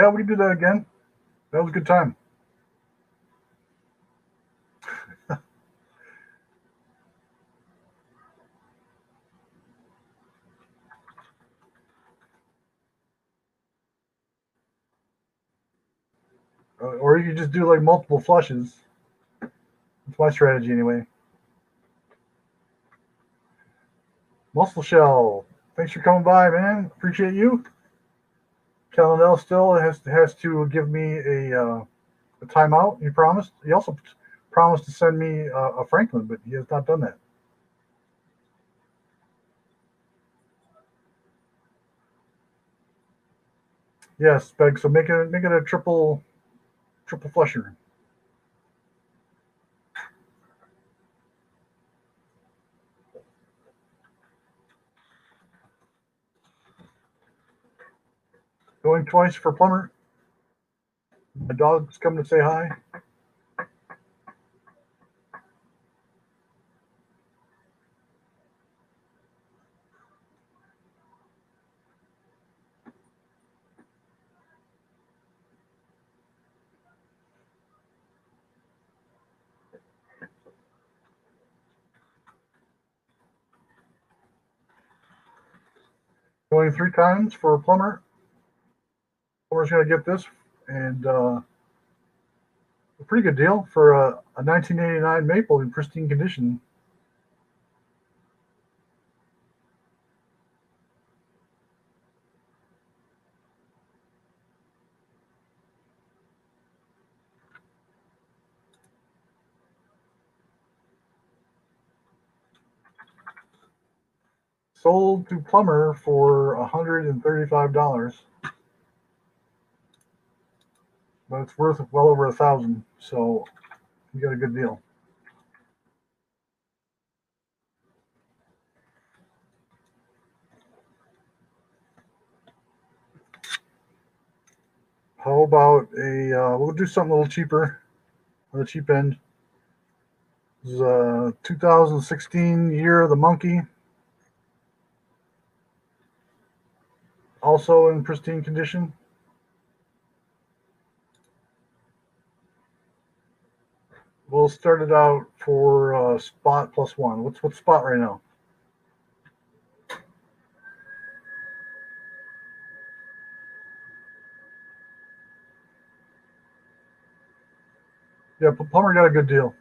Yeah, we can do that again. That was a good time. Or you could just do like multiple flushes. That's my strategy anyway. Muscle Shell, thanks for coming by, man. Appreciate you. Calendel still has to give me a timeout. He promised. He also promised to send me a Franklin, but he has not done that. Yes, Beg. So make it a triple flusher. Going twice for Plumber. My dog's coming to say hi. Going 3 times for Plumber. Plumber's going to get this, and a pretty good deal for a 1989 Maple in pristine condition. Sold to Plumber for $135, but it's worth well over 1,000. So you got a good deal. How about we'll do something a little cheaper on the cheap end. This is a 2016 Year of the Monkey, also in pristine condition. We'll start it out for spot +1. What's spot right now? Yeah, Plumber got a good deal.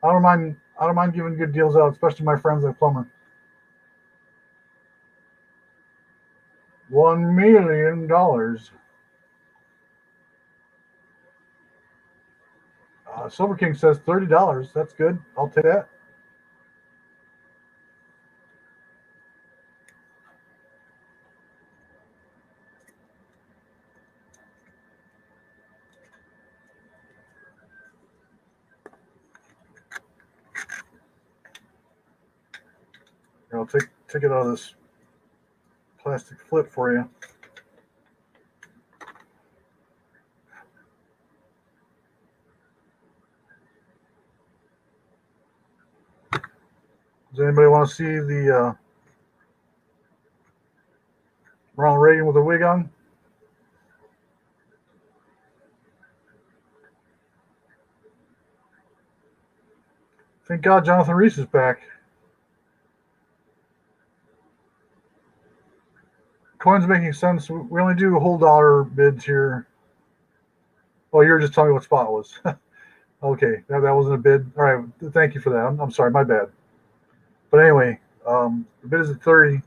I don't mind. I don't mind giving good deals out, especially my friends like Plumber. $1 million. Silver King says $30. That's good. I'll take that. I'll take it out of this plastic flip for you. Does anybody want to see the Ronald Reagan with a wig on? Thank God Jonathan Reese is back. Coin's making sense. We only do whole dollar bids here. Oh, you were just telling me what spot was. Okay, that wasn't a bid. All right, thank you for that. I'm sorry, my bad. But anyway, the bid is at 30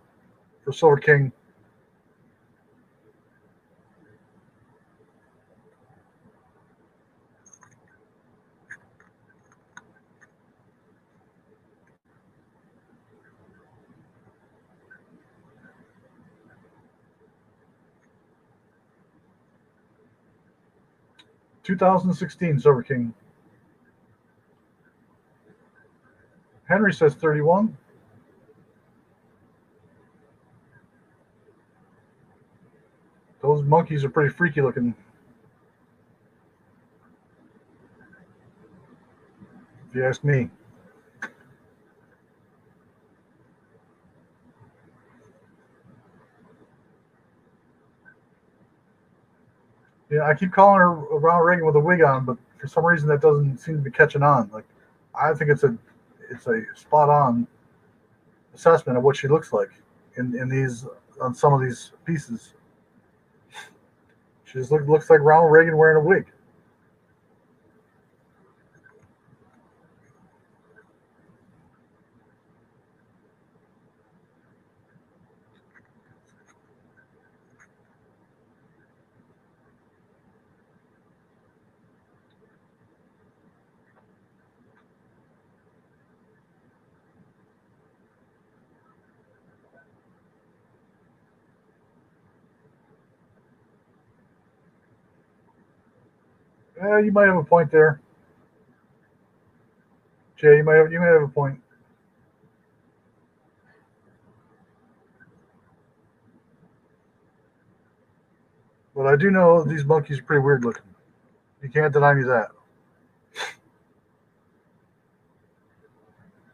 for Silver King. $2,016 Silver King. Henry says 31. Those monkeys are pretty freaky looking, if you ask me. I keep calling her Ronald Reagan with a wig on, but for some reason that doesn't seem to be catching on. Like, I think it's a spot on assessment of what she looks like in these on some of these pieces. She just looks like Ronald Reagan wearing a wig. You might have a point there, Jay. You might have a point. But I do know these monkeys are pretty weird looking. You can't deny me that.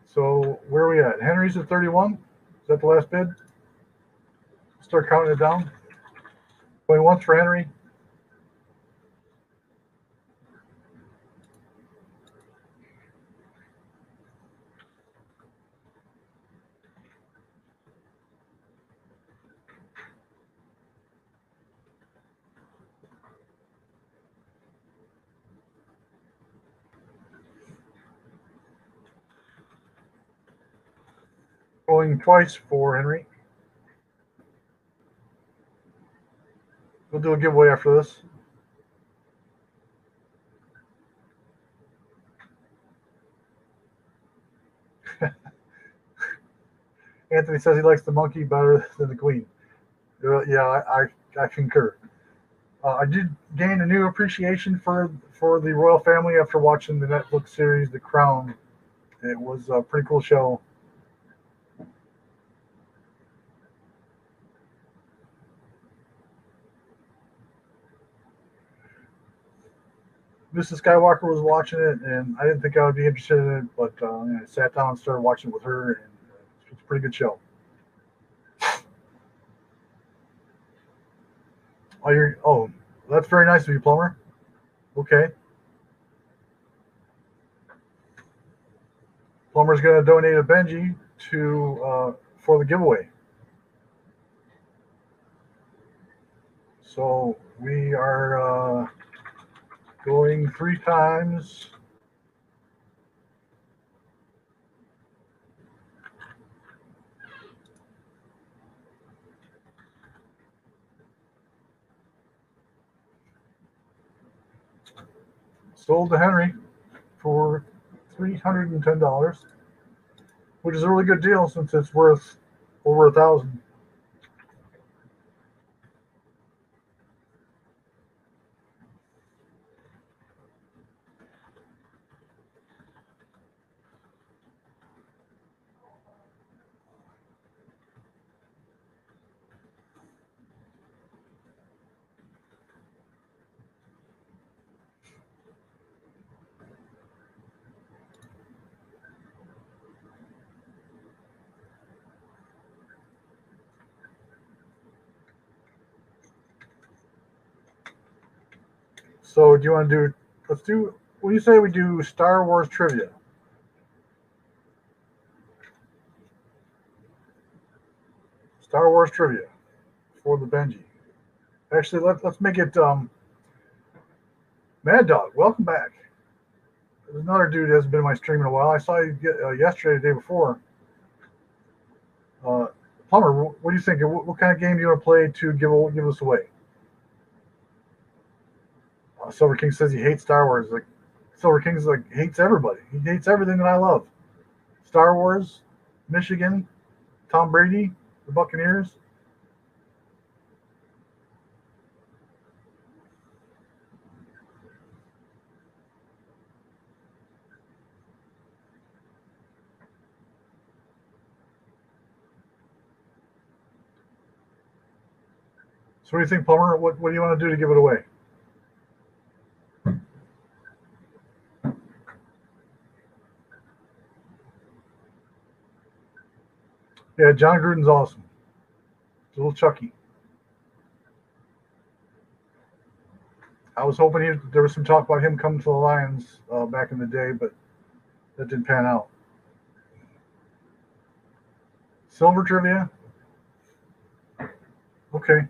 So where are we at? Henry's at 31. Is that the last bid? Start counting it down. Going once for Henry. Going twice for Henry. We'll do a giveaway after this. Anthony says he likes the monkey better than the queen. Yeah, I concur. I did gain a new appreciation for the royal family after watching the Netflix series The Crown. It was a pretty cool show. Mrs. Skywalker was watching it, and I didn't think I would be interested in it, but I sat down and started watching it with her, and it's a pretty good show. Oh, that's very nice of you, Plumber. Okay, Plumber's going to donate a Benji to for the giveaway. So we are going 3 times. Sold to Henry for $310, which is a really good deal since it's worth over 1,000. So do you want to do? Let's do. What do you say we do Star Wars trivia? Star Wars trivia for the Benji. Actually, let's make it Mad Dog. Welcome back. There's another dude that hasn't been in my stream in a while. I saw you yesterday, the day before. Uh, Plumber, what do you think? What kind of game do you want to play to give us away? Silver King says he hates Star Wars. Like Silver King's like hates everybody. He hates everything that I love. Star Wars, Michigan, Tom Brady, the Buccaneers. So what do you think, Plumber? What do you want to do to give it away? Yeah, John Gruden's awesome. It's a little Chucky. I was hoping there was some talk about him coming to the Lions back in the day, but that didn't pan out. Silver trivia? Okay.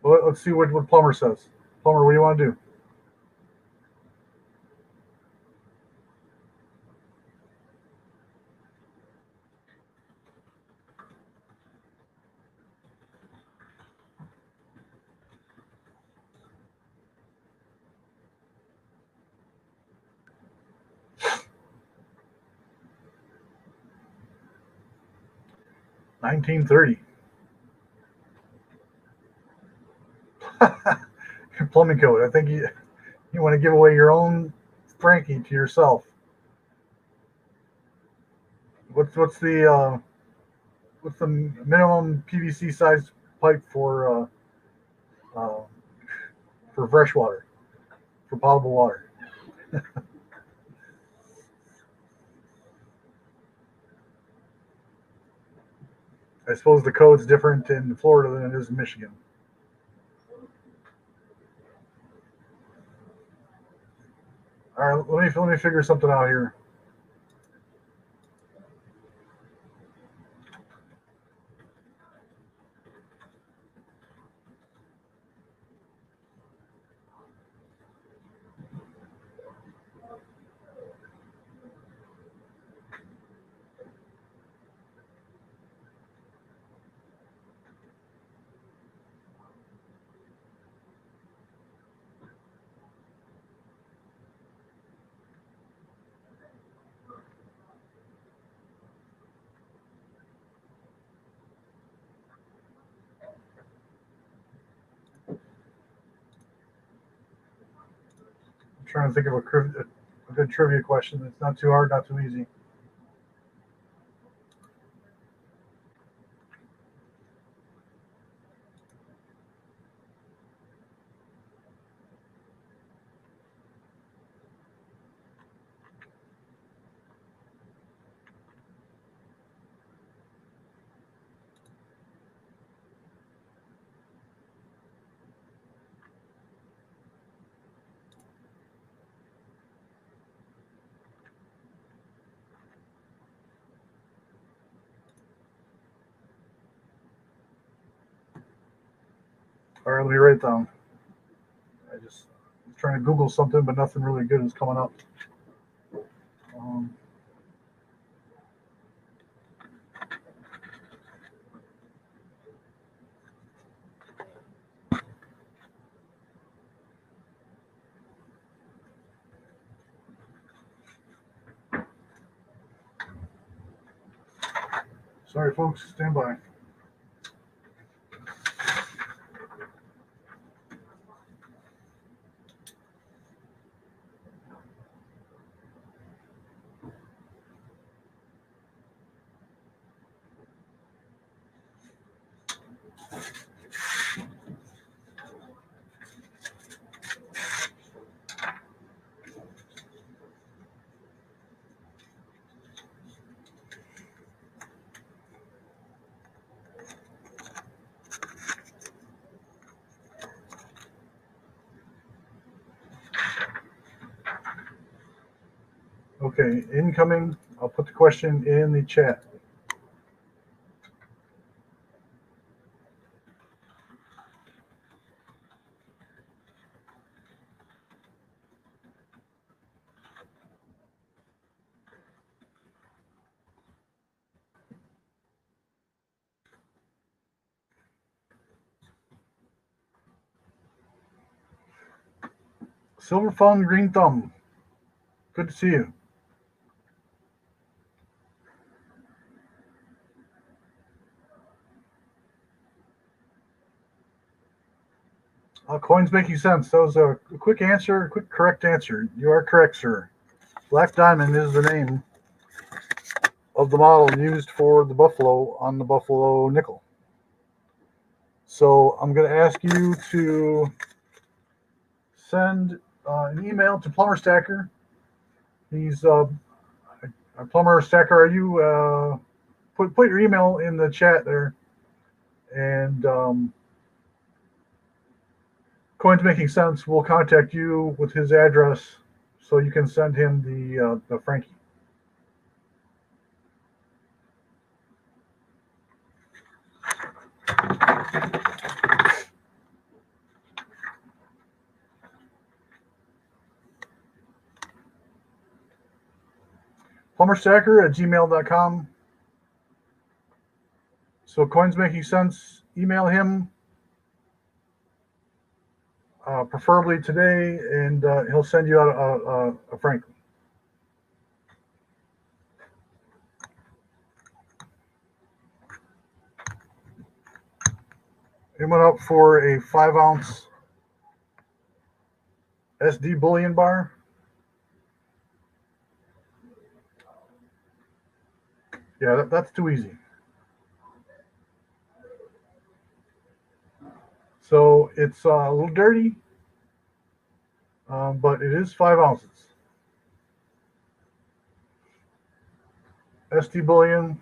Well, let's see what Plumber says. Plumber, what do you want to do? $19.30. Plumbing code. I think you want to give away your own Frankie to yourself. What's the minimum PVC size pipe uh, for fresh water, for potable water? I suppose the code's different in Florida than it is in Michigan. All right, let me figure something out here. I'm trying to think of a good trivia question. It's not too hard, not too easy. All right, let me write it down. I just was trying to Google something, but nothing really good is coming up. Um, Sorry, folks. Stand by. Okay, incoming. I'll put the question in the chat. Silver Fun Green Thumb. Good to see you. Coins making sense. That was a quick answer, a quick correct answer. You are correct, sir. Black Diamond is the name of the model used for the Buffalo on the Buffalo nickel. So I'm going to ask you to send an email to Plumber Stacker. He's Plumber Stacker. Are you put your email in the chat there, and Coins Making Sense will contact you with his address so you can send him the Frankie. plumberstacker@gmail.com. So Coins Making Sense, email him, preferably today, and he'll send you out a Frankie. It went up for a 5-ounce SD bullion bar. Yeah, that's too easy. So it's a little dirty, but it is 5 ounces. SD bullion.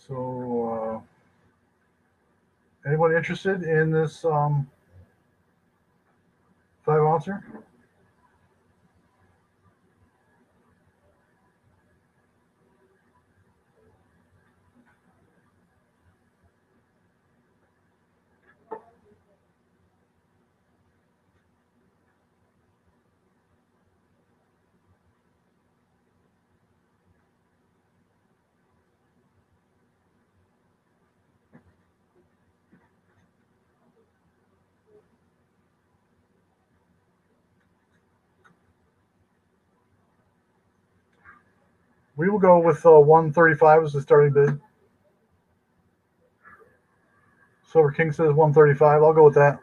So anyone interested in this 5-ouncer? We will go with 135 as the starting bid. Silver King says 135. I'll go with that.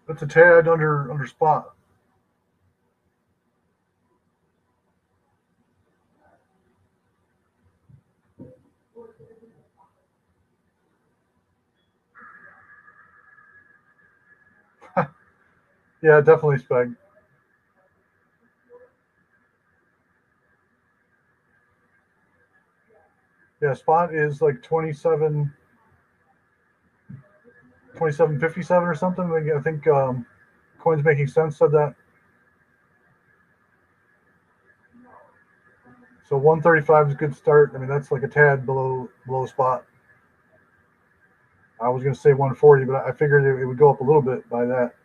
That's a tad under spot. Yeah, definitely spec. Yeah, spot is like 2757 or something. I think Coins Making Sense said that. So 135 is a good start. I mean, that's like a tad below spot. I was going to say 140, but I figured it would go up a little bit by that.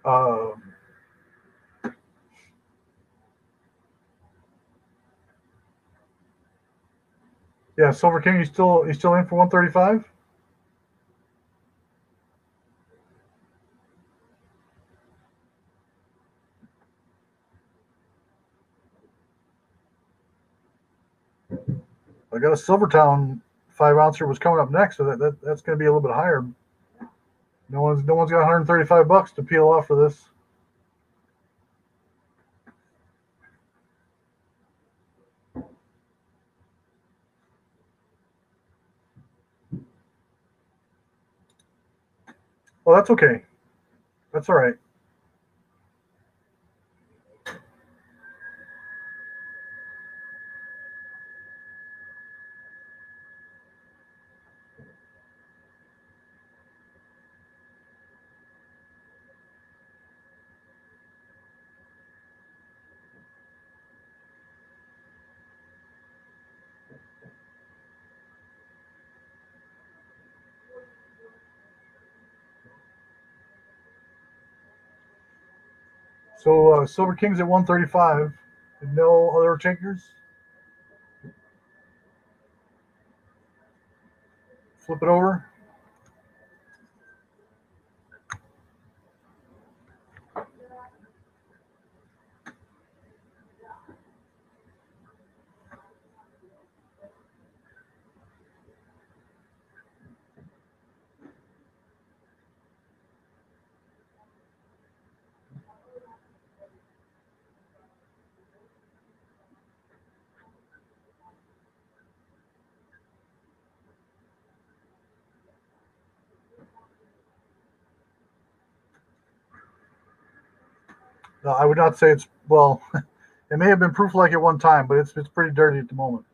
Uh, yeah, Silver King, he's still in for 135. I got a Silvertown 5-ouncer was coming up next, so that's going to be a little bit higher. No one's got 135 bucks to peel off for this. Well, that's okay. That's all right. So Silver King's at 135. No other takers. Flip it over. No, I would not say it's well. It may have been proof like at one time, but it's pretty dirty at the moment.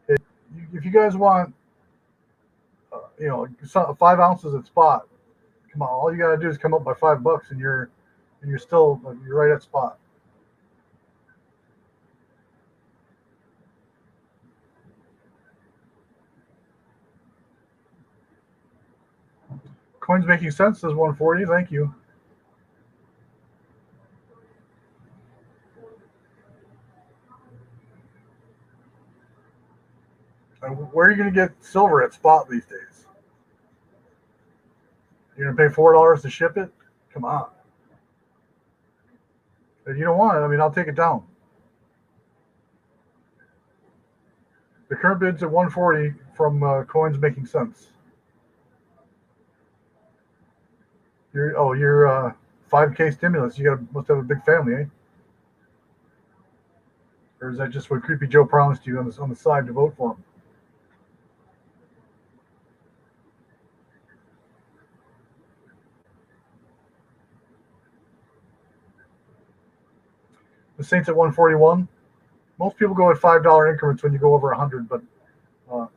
It, if you guys want, 5 ounces at spot, come on. All you got to do is come up by $5, and you're still you're right at spot. Coins making sense says 140. Thank you. Where are you going to get silver at spot these days? You're going to pay $4 to ship it? Come on. If you don't want it, I mean, I'll take it down. The current bid's at 140 from Coins Making Sense. You're 5K stimulus. Must have a big family, eh? Or is that just what Creepy Joe promised you on the side to vote for him? The Saints at 141. Most people go at $5 increments when you go over 100, but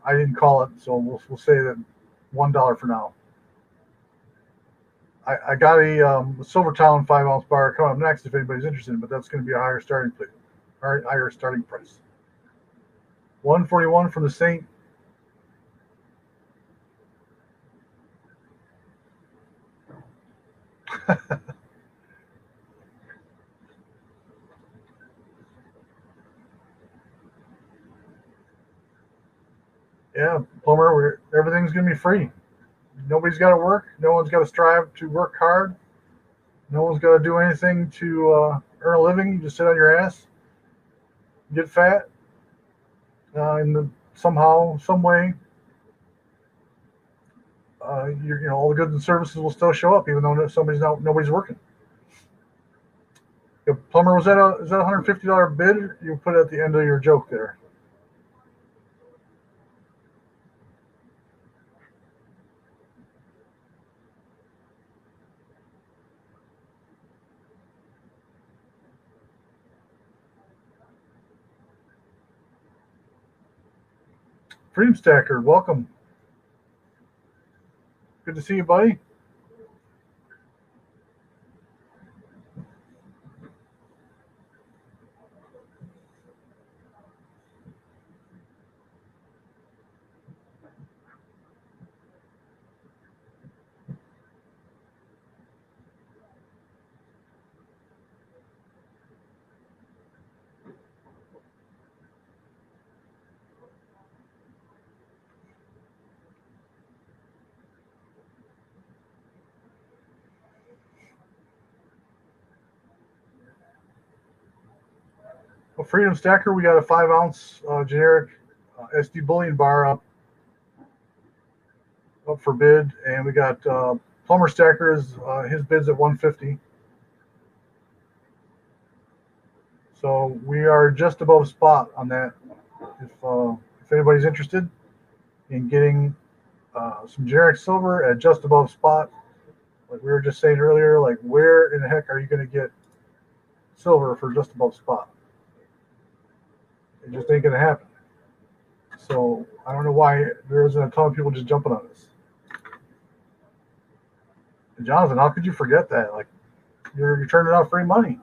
I didn't call it, so we'll say that $1 for now. I got a Silvertown 5-ounce bar coming up next if anybody's interested, but that's going to be a higher starting price. 141 from the Saint. Yeah, Plumber, everything's going to be free. Nobody's got to work. No one's got to strive to work hard. No one's got to do anything to earn a living. You just sit on your ass, get fat, and somehow, some way, all the goods and services will still show up, even though nobody's working. Yeah, Plumber, is that a $150 bid? You put it at the end of your joke there. Freedom Stacker, welcome. Good to see you, buddy. Well, Freedom Stacker, we got a 5-ounce generic SD bullion bar up for bid, and we got Plumber Stackers. His bid's at 150. So we are just above spot on that. If anybody's interested in getting some generic silver at just above spot, like we were just saying earlier, like where in the heck are you going to get silver for just above spot? It just ain't going to happen. So I don't know why there isn't a ton of people just jumping on this. And Jonathan, how could you forget that? Like you're turning out free money.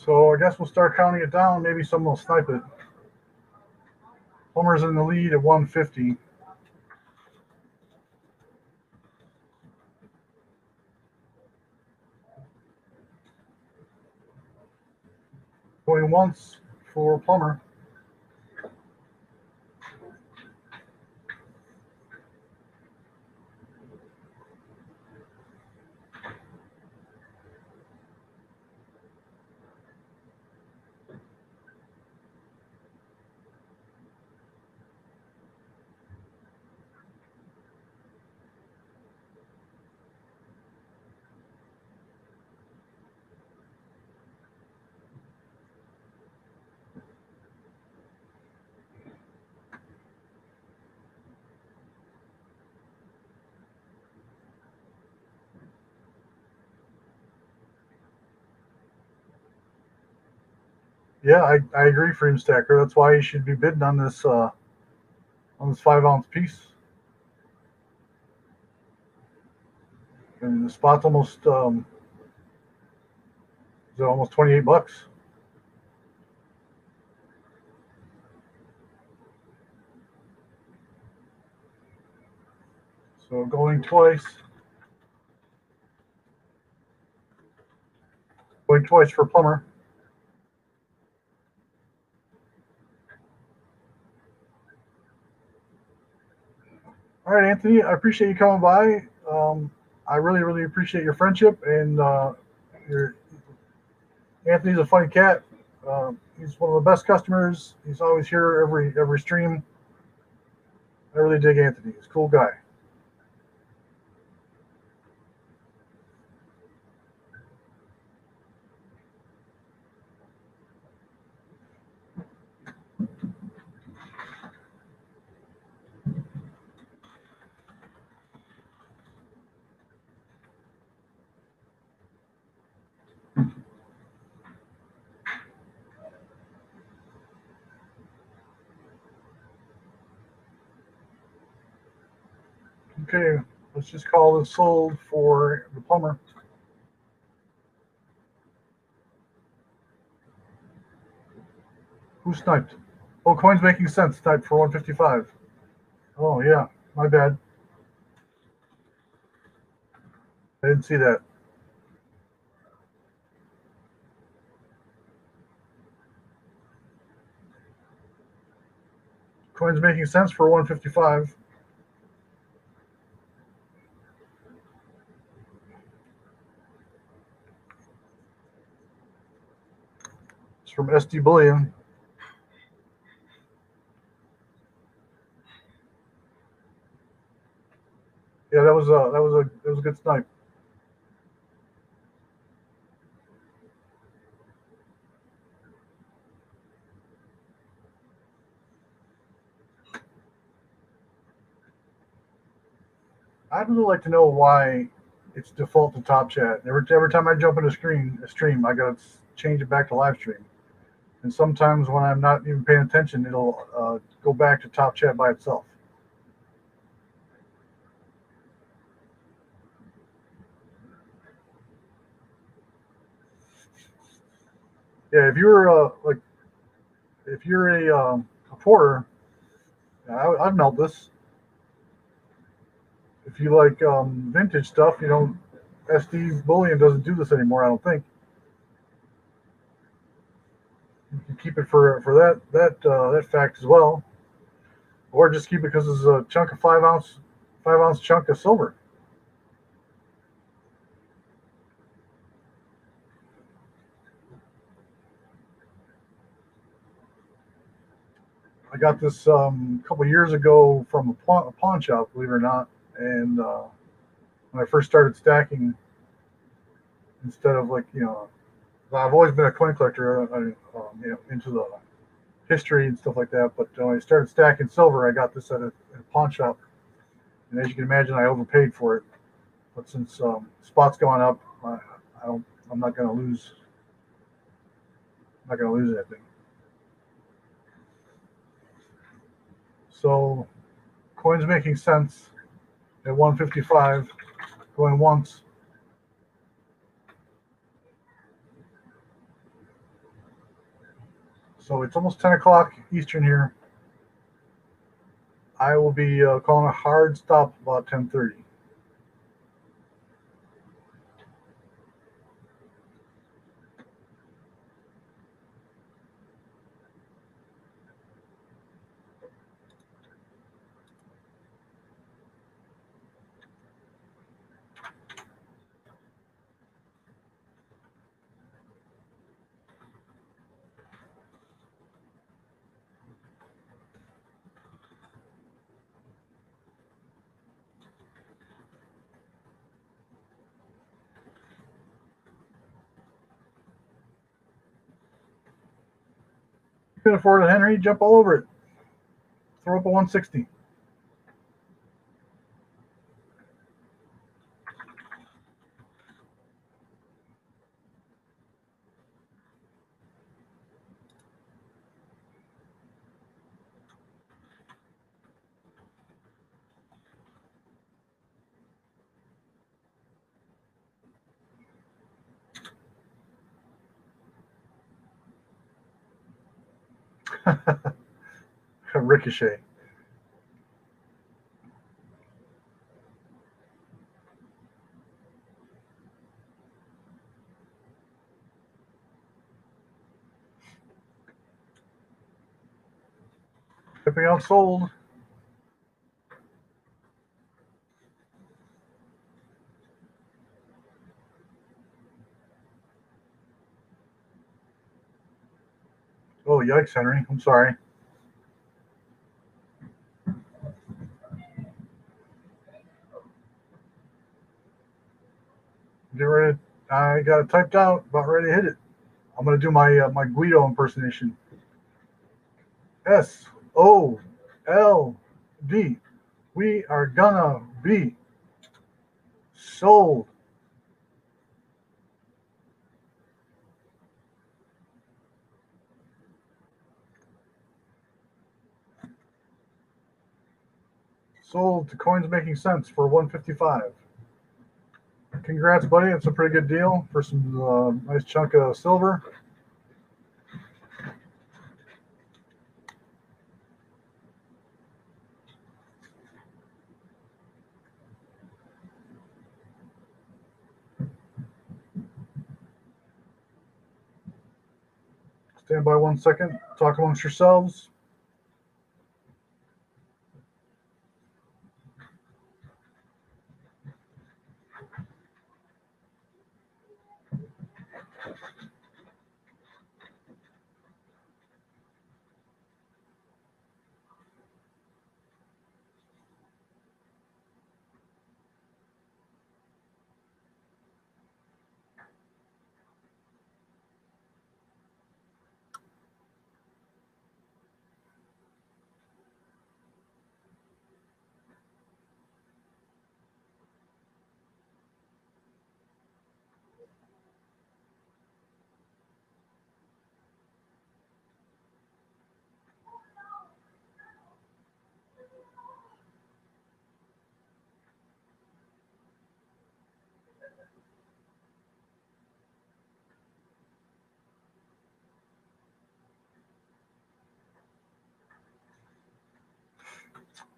So I guess we'll start counting it down. Maybe someone will snipe it. Plummer's in the lead at 150. Going once for Plummer. Yeah, I agree, Frame Stacker. That's why you should be bidding on this 5 ounce piece. And the spot's almost almost $28. So going twice. Going twice for Plummer. All right, Anthony, I appreciate you coming by. I really, really appreciate your friendship, and your Anthony's a funny cat. He's one of the best customers. He's always here every stream. I really dig Anthony. He's a cool guy. Okay, let's just call this sold for the Plummer. Who sniped? Oh, coin's making sense. Sniped for 155. Oh yeah, my bad. I didn't see that. Coin's making sense for 155. It's from SD Bullion. Yeah, that was a good snipe. I'd really like to know why it's default to top chat. Every time I jump in a stream, I gotta change it back to live stream. And sometimes when I'm not even paying attention, it'll go back to top chat by itself. Yeah, if you're if you're a porter, I'd melt this. If you like vintage stuff, SD Bullion doesn't do this anymore. I don't think. You can keep it for that fact as well, or just keep it because it's a chunk of 5 ounce chunk of silver. I got this a couple years ago from a pawn shop, believe it or not. And when I first started stacking, instead of I've always been a coin collector, into the history and stuff like that. But when I started stacking silver, I got this at a pawn shop, and as you can imagine, I overpaid for it. But since spot's going up, I don't. I'm not going to lose. I'm not going to lose anything. So, coins making sense at 155, going once. So it's almost 10 o'clock Eastern here. I will be calling a hard stop about 10:30. You can afford it, Henry. Jump all over it. Throw up a 160. Ricochet. Shipping out sold. Oh, yikes, Henry. I'm sorry. Get ready. I got it typed out. About ready to hit it. I'm going to do my Guido impersonation. SOLD. We are gonna be sold. Sold to Coins Making Sense for 155. Congrats, buddy. It's a pretty good deal for some nice chunk of silver. Stand by 1 second. Talk amongst yourselves.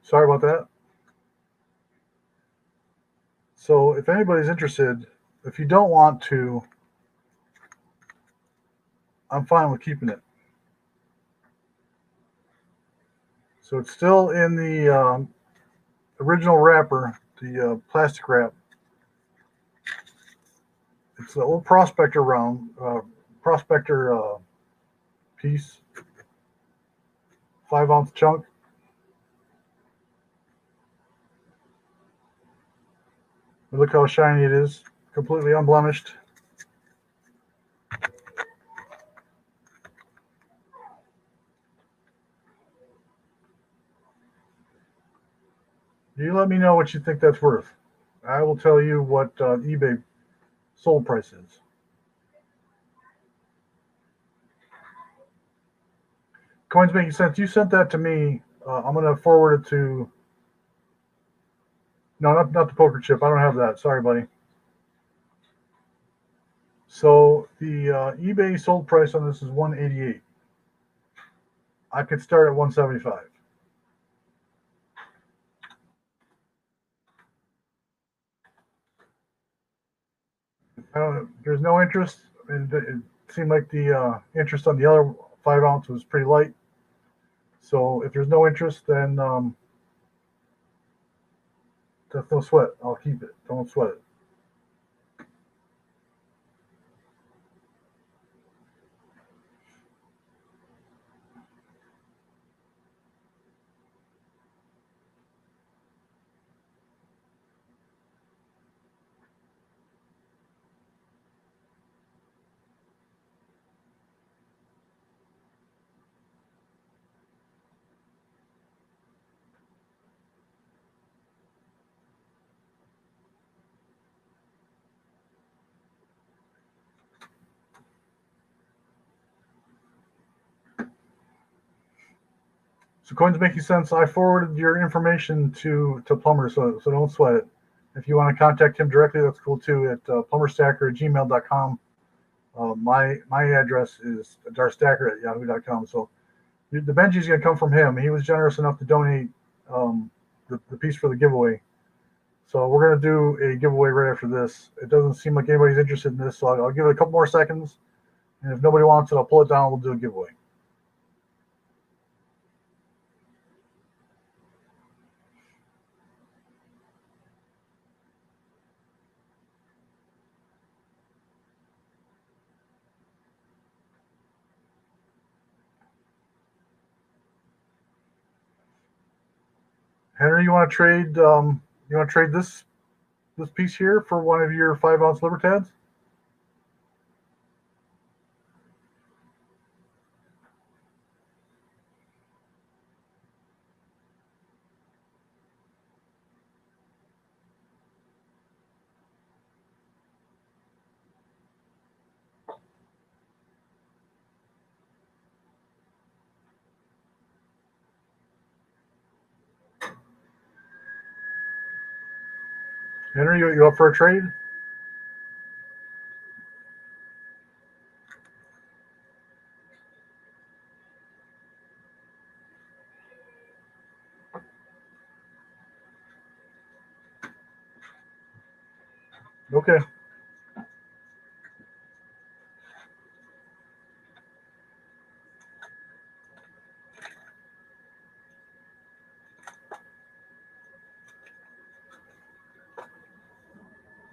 Sorry about that. So if anybody's interested, if you don't want to, I'm fine with keeping it. So it's still in the original wrapper, the plastic wrap. It's the old Prospector round, Prospector piece, 5-ounce chunk. Look how shiny it is, completely unblemished. You let me know what you think that's worth. I will tell you what eBay sold price is. Coins Making Sense. You sent that to me. I'm going to forward it to. No, not the poker chip. I don't have that. Sorry, buddy. So the eBay sold price on this is $188. I could start at 175. I don't know. There's no interest. It seemed like the interest on the other 5 ounce was pretty light. So if there's no interest, then that's no sweat. I'll keep it. Don't sweat it. So coins making sense. I forwarded your information to Plumber, so don't sweat it. If you want to contact him directly, that's cool too. At plumberstacker@gmail.com. My address is darstacker@yahoo.com. So the Benji's gonna come from him. He was generous enough to donate the piece for the giveaway. So we're gonna do a giveaway right after this. It doesn't seem like anybody's interested in this, so I'll give it a couple more seconds. And if nobody wants it, I'll pull it down. We'll do a giveaway. Henry, you want to trade? You want to trade this piece here for one of your 5 ounce Libertads? Henry, you up for a trade? Okay.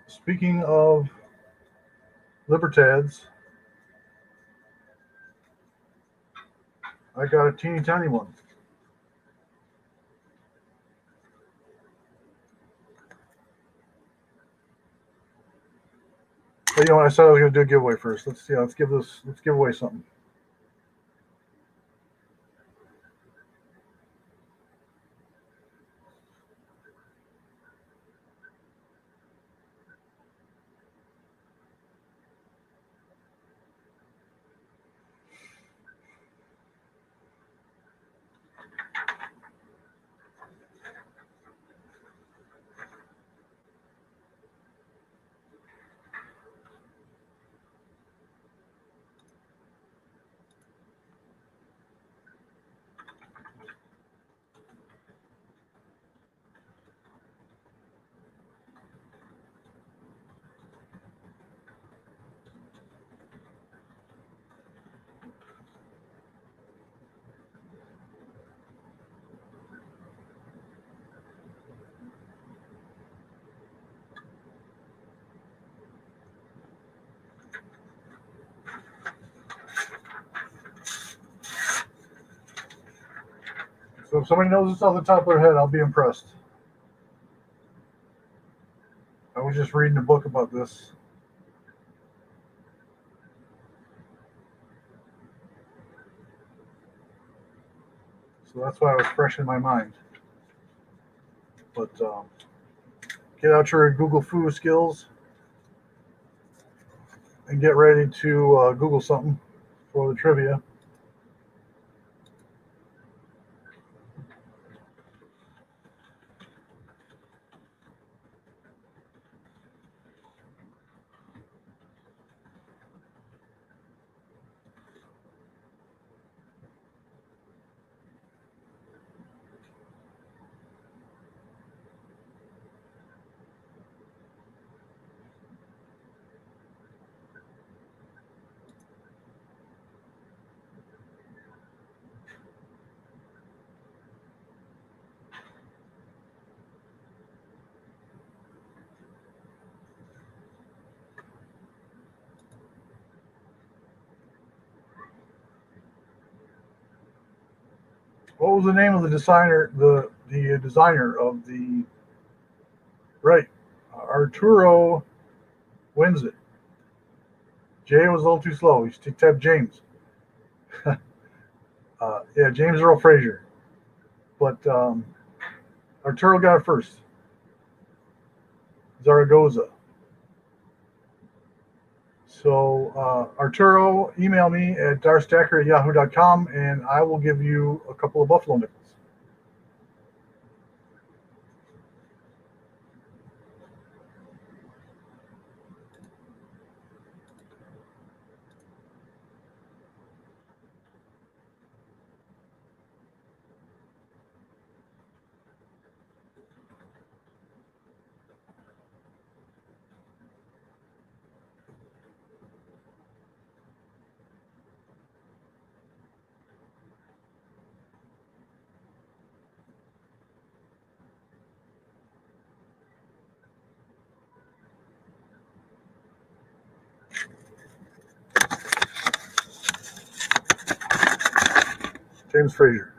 Speaking of Libertads, I got a teeny tiny one. But you know what? I said I was going to do a giveaway first. Let's give away something. So if somebody knows this off the top of their head, I'll be impressed. I was just reading a book about this. So that's why it was fresh in my mind. But get out your Google Foo skills and get ready to Google something for the trivia. What was the name of the designer? The designer of the right? Arturo wins it. Jay was a little too slow. He tapped James. Yeah, James Earl Frazier. But Arturo got it first. Zaragoza. So Arturo, email me at darstacker@yahoo.com, and I will give you a couple of buffalo nickels. James Frazier.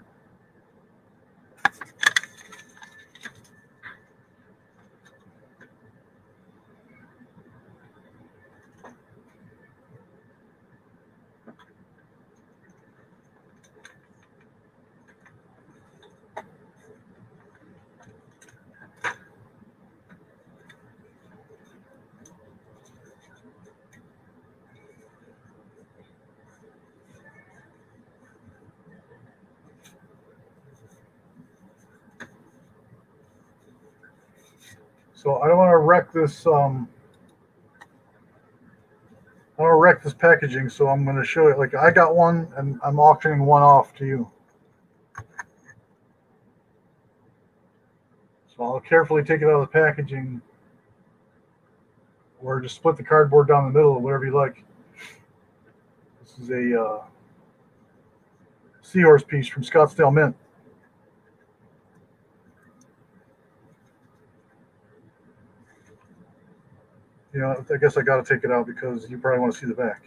So I don't want to wreck this. I want to wreck this packaging, so I'm going to show it. Like I got one, and I'm auctioning one off to you. So I'll carefully take it out of the packaging, or just split the cardboard down the middle, or whatever you like. This is a seahorse piece from Scottsdale Mint. You know, I guess I got to take it out because you probably want to see the back.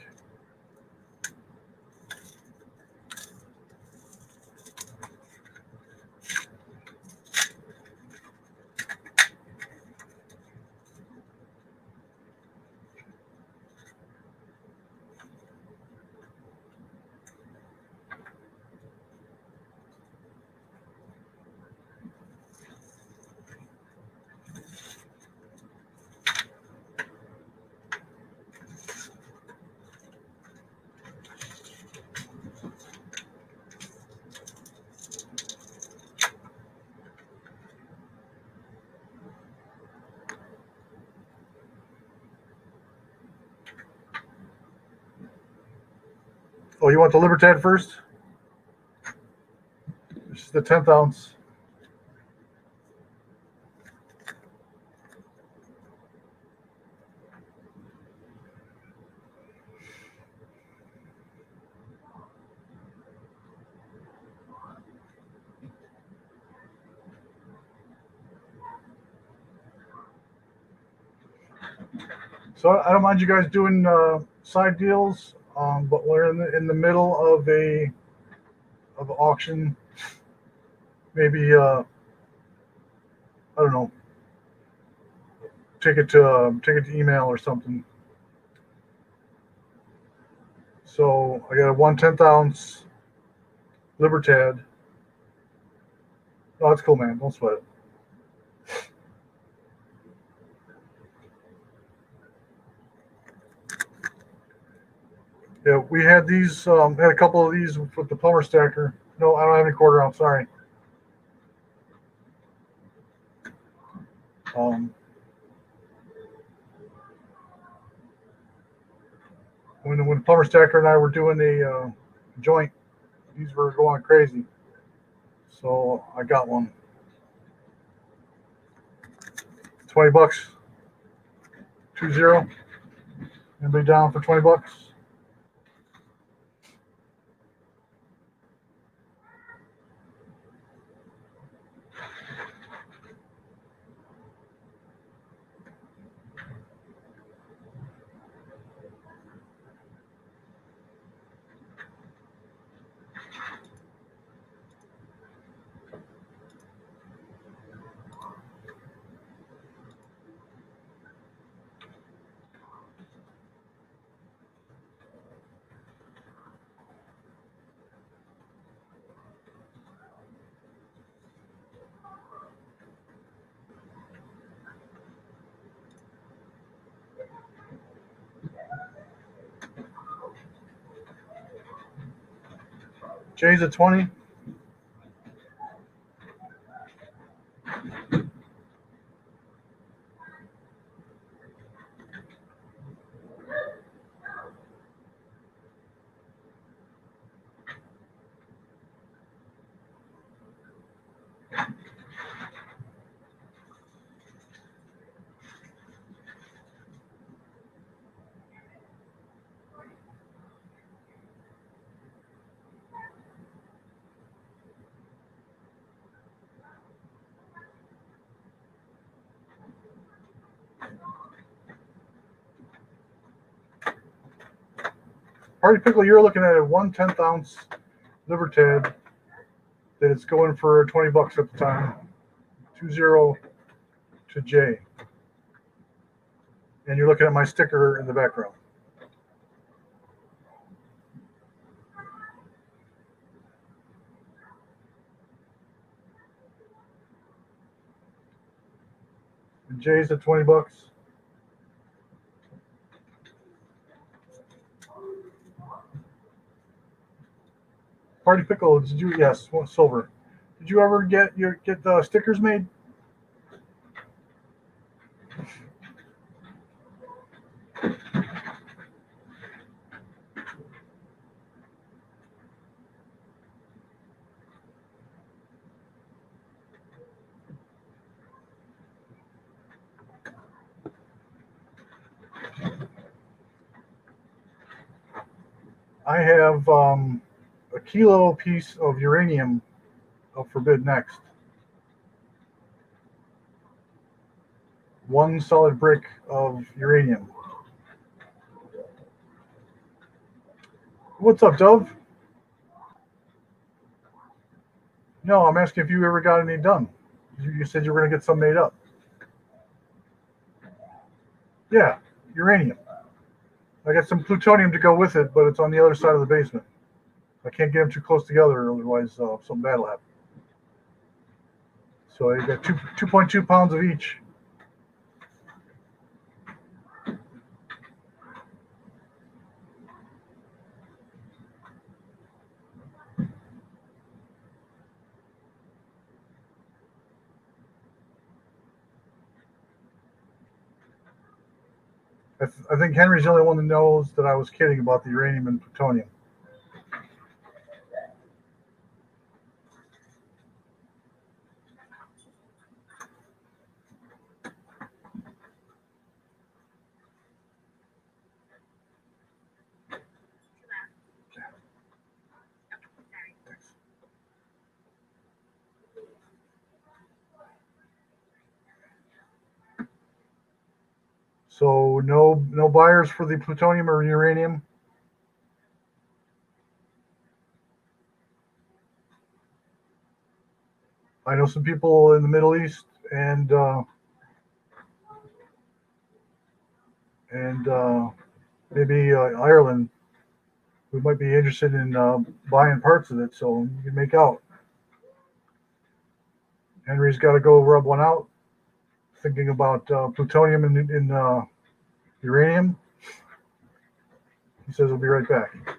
Oh, you want the Libertad first? This is the 10th ounce. So I don't mind you guys doing side deals, but we're in the middle of auction. Maybe I don't know. Take it to email or something. So I got a 1/10 ounce Libertad. Oh, that's cool, man. Don't sweat it. Yeah, we had these. Had a couple of these with the plumber stacker. No, I don't have any quarter ounce. Sorry. Um, when plumber stacker and I were doing a joint, these were going crazy. So I got one. $20. 20. Anybody down for $20? Jay's at 20. Party Pickle, you're looking at a 1/10 ounce Libertad that it's going for $20 at the time. 2-0 to Jay. And you're looking at my sticker in the background. And Jay's at $20. Party Pickle, did you? Yes, silver. Did you ever get the stickers made? I have a kilo piece of uranium up for bid next. 1 solid brick of uranium. What's up, Dove? No, I'm asking if you ever got any done. You said you were going to get some made up. Yeah, uranium. I got some plutonium to go with it, but it's on the other side of the basement. I can't get them too close together, otherwise something bad will happen. So I got 2.2 pounds of each. I think Henry's the only one that knows that I was kidding about the uranium and plutonium. So no buyers for the plutonium or uranium. I know some people in the Middle East and maybe Ireland who might be interested in buying parts of it, so you can make out. Henry's got to go rub one out, thinking about plutonium and uranium. He says he'll be right back.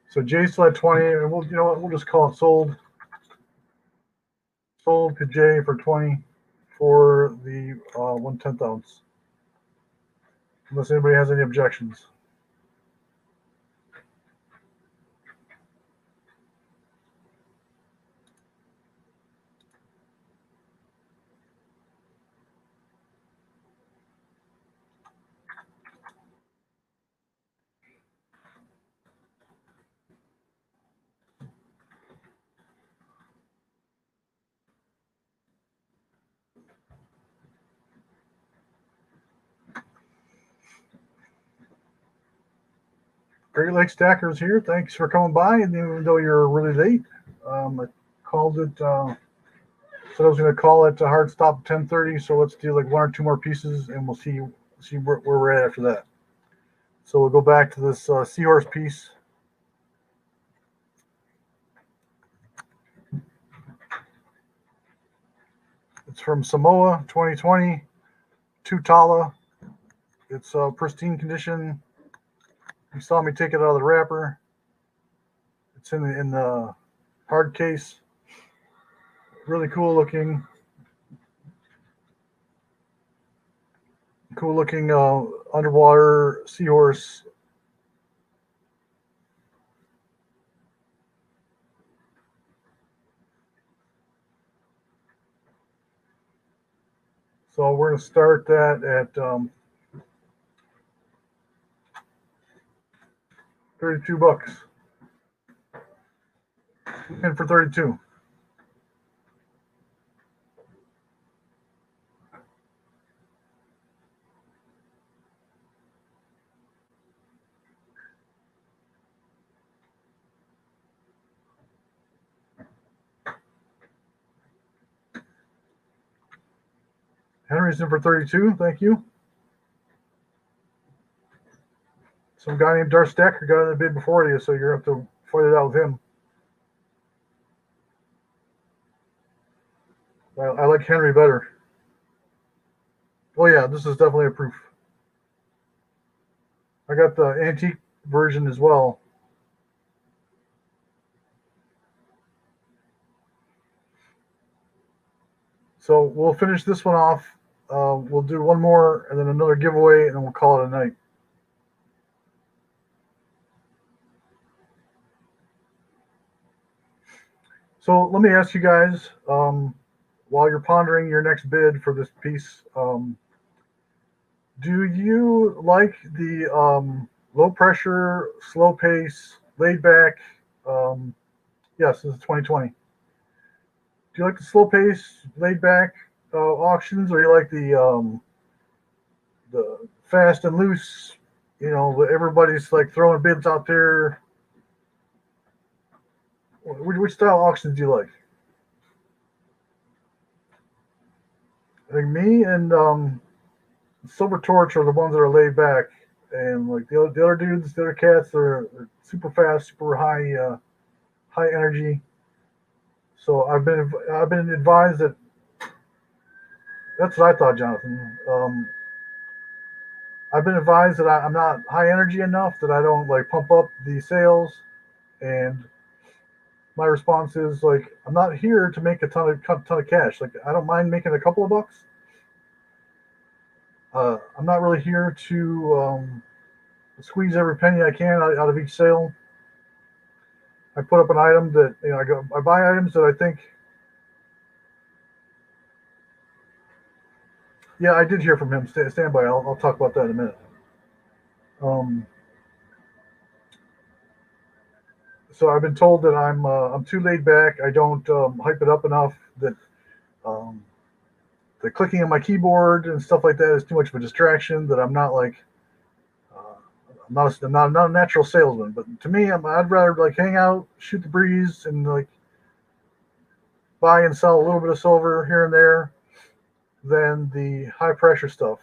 So Jay's still at 20, and we'll just call it sold. Sold to Jay for 20 for the 1/10 ounce. Unless anybody has any objections. Great Lake Stackers here. Thanks for coming by, and even though you're really late, I called it. Said I was going to call it a hard stop at 10:30. So let's do like 1 or 2 more pieces, and we'll see where we're at after that. So we'll go back to this seahorse piece. It's from Samoa, 2020, Tutala. It's pristine condition. You saw me take it out of the wrapper. It's in the hard case. Really cool looking. Cool looking underwater seahorse. So we're going to start that at 32 bucks. And for 32. Henry's in for 32. Thank you. Some guy named Darth Stacker got in the bid before you, so you're going to have to fight it out with him. I like Henry better. Oh, yeah, this is definitely a proof. I got the antique version as well. So we'll finish this one off. We'll do one more and then another giveaway, and then we'll call it a night. So let me ask you guys, while you're pondering your next bid for this piece, do you like the low pressure, slow pace, laid back? Yes, this is 2020. Do you like the slow pace, laid back auctions, or you like the fast and loose? You know, everybody's like throwing bids out there. Which style auctions do you like? I think me and Silver Torch are the ones that are laid back, and like the other dudes, the other cats, they're super fast, super high energy. So I've been advised that that's what I thought, Jonathan. I've been advised that I'm not high energy enough, that I don't like pump up the sales, and my response is like, I'm not here to make a ton of cash. Like, I don't mind making a couple of bucks. I'm not really here to squeeze every penny I can out of each sale. I put up an item that, you know, I buy items that I think. Yeah, I did hear from him. Stand by. I'll talk about that in a minute. So I've been told that I'm too laid back. I don't hype it up enough. That um, the clicking on my keyboard and stuff like that is too much of a distraction. That I'm not like I'm not a natural salesman. But to me, I'd rather like hang out, shoot the breeze, and like buy and sell a little bit of silver here and there than the high pressure stuff.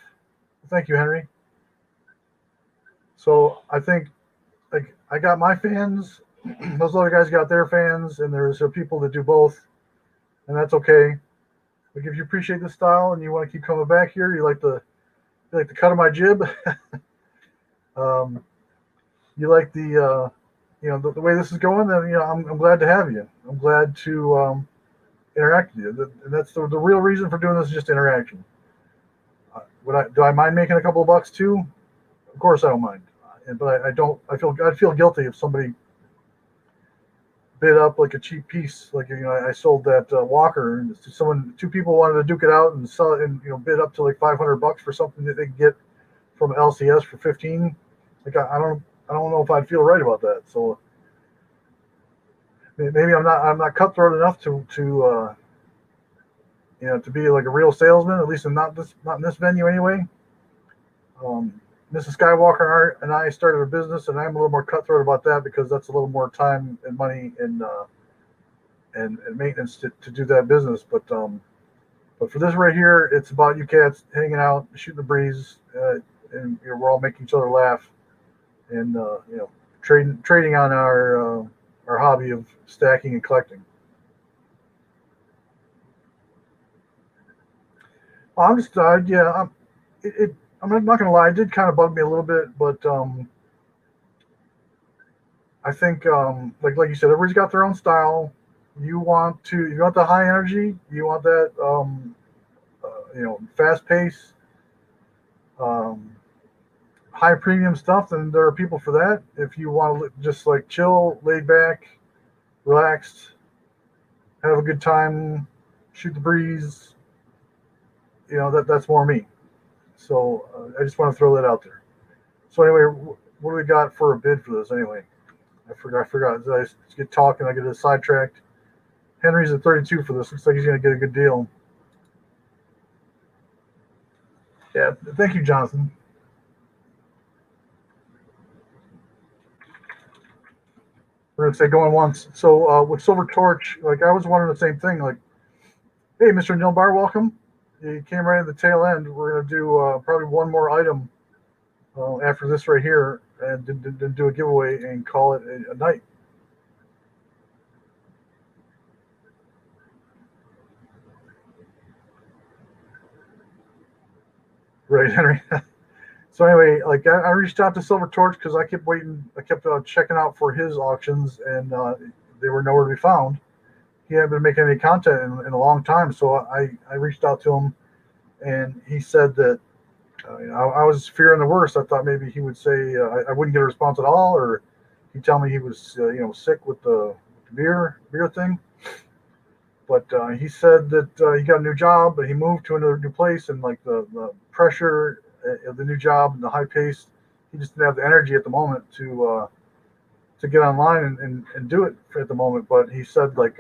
Thank you, Henry. So I think like I got my fans, those other guys got their fans, and there's people that do both, and that's okay. Like if you appreciate this style and you want to keep coming back here, you like the cut of my jib, you like the the way this is going, then I'm glad to have you. I'm glad to interact with you. And that's the real reason for doing this is just interaction. Do I mind making a couple of bucks too? Of course I don't mind, but I don't. I'd feel guilty if somebody bid up like a cheap piece. Like I sold that Walker, and two people wanted to duke it out and sell it, and bid up to like $500 for something that they could get from LCS for 15. Like I don't know if I'd feel right about that. So maybe I'm not cutthroat enough to to be like a real salesman. At least not in this venue anyway. Mrs. Skywalker and I started a business, and I'm a little more cutthroat about that because that's a little more time and money and maintenance to do that business. But for this right here, it's about you cats hanging out, shooting the breeze, and we're all making each other laugh, and trading on our hobby of stacking and collecting. I'm just yeah, I'm not gonna lie, it did kind of bug me a little bit, but I think like you said, everybody's got their own style. You want the high energy, you want that fast pace, um, high premium stuff. Then there are people for that. If you want to just like chill, laid back, relaxed, have a good time, shoot the breeze, that's more me. So I just want to throw that out there. So anyway, what do we got for a bid for this anyway? I forgot. Did I get talking? I get sidetracked. Henry's at 32 for this. Looks like he's going to get a good deal. Yeah, thank you, Jonathan. We're going to say going once. So with Silver Torch, like I was wondering the same thing. Like, hey, Mr. Nilbar, welcome. He came right at the tail end. We're going to do probably one more item after this right here, and then do a giveaway and call it a night. Right, Henry. So anyway, like I reached out to Silver Torch because I kept waiting. I kept checking out for his auctions, and they were nowhere to be found. He hadn't been making any content in a long time, so I reached out to him, and he said that I was fearing the worst. I thought maybe he would say I wouldn't get a response at all, or he'd tell me he was sick with the beer thing. But he said that he got a new job, but he moved to another new place, and like the pressure of the new job and the high pace, he just didn't have the energy at the moment to get online and do it at the moment. But he said like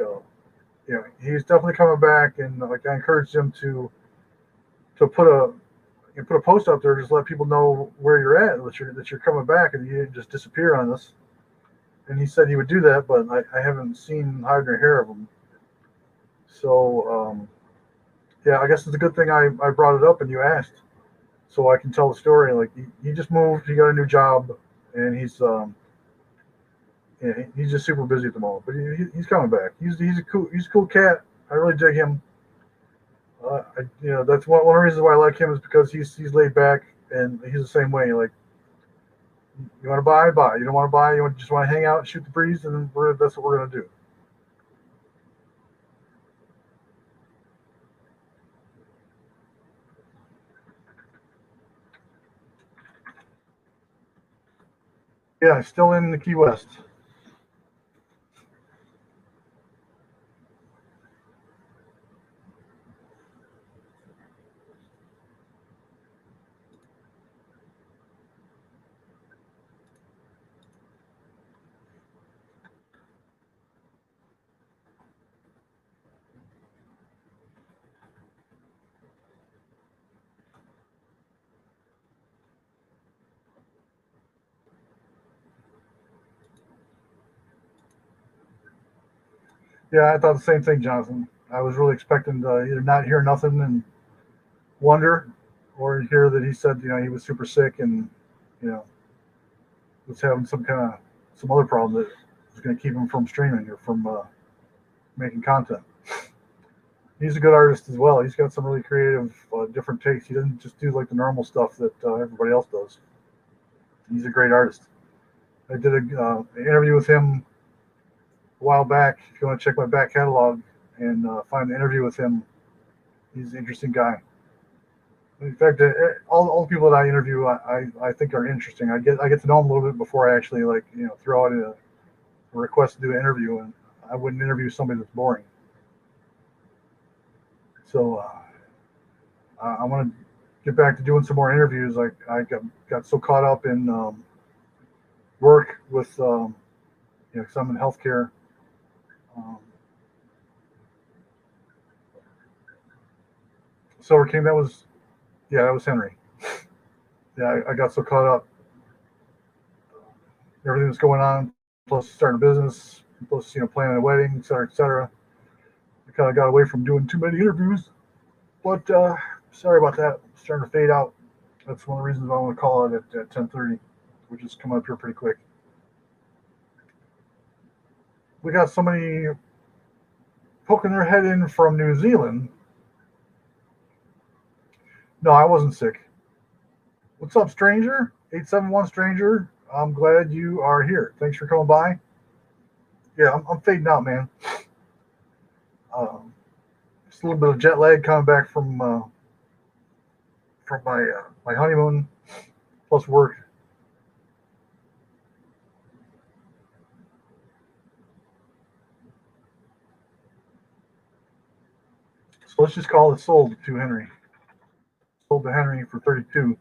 he's definitely coming back, and like I encouraged him to put a post out there, just let people know where you're at, that you're coming back, and you didn't just disappear on us. And he said he would do that, but I haven't seen hide nor hair of him. So yeah, I guess it's a good thing I brought it up and you asked, so I can tell the story. Like he just moved, he got a new job, and he's just super busy at the moment. But he's coming back. He's a cool cat. I really dig him. That's one of the reasons why I like him is because he's laid back and he's the same way. Like you want to buy. You don't want to buy. Just want to hang out and shoot the breeze, and that's what we're gonna do. Yeah, still in the Key West. Yeah, I thought the same thing, Jonathan. I was really expecting to either not hear nothing and wonder, or hear that he said he was super sick and you know was having some other problem that was going to keep him from streaming or from making content. He's a good artist as well. He's got some really creative, different takes. He doesn't just do like the normal stuff that everybody else does. He's a great artist. I did an interview with him a while back. If you want to check my back catalog and find the interview with him, he's an interesting guy. In fact, all the people that I interview, I think are interesting. I get to know them a little bit before I actually throw out a request to do an interview, and I wouldn't interview somebody that's boring. So I want to get back to doing some more interviews. I got so caught up in work with because I'm in healthcare. Um, Silver King, that was Henry. Yeah, I got so caught up everything that's going on, plus starting a business, plus planning a wedding, et cetera, et cetera. I kind of got away from doing too many interviews, but sorry about that. It's starting to fade out. That's one of the reasons I want to call it at 10:30, which is coming up here pretty quick. We got somebody poking their head in from New Zealand. No, I wasn't sick. What's up, stranger? 871 stranger. I'm glad you are here. Thanks for coming by. Yeah, I'm fading out, man. Um, just a little bit of jet lag coming back from my honeymoon plus work. So let's just call it sold to Henry. Sold to Henry for 32.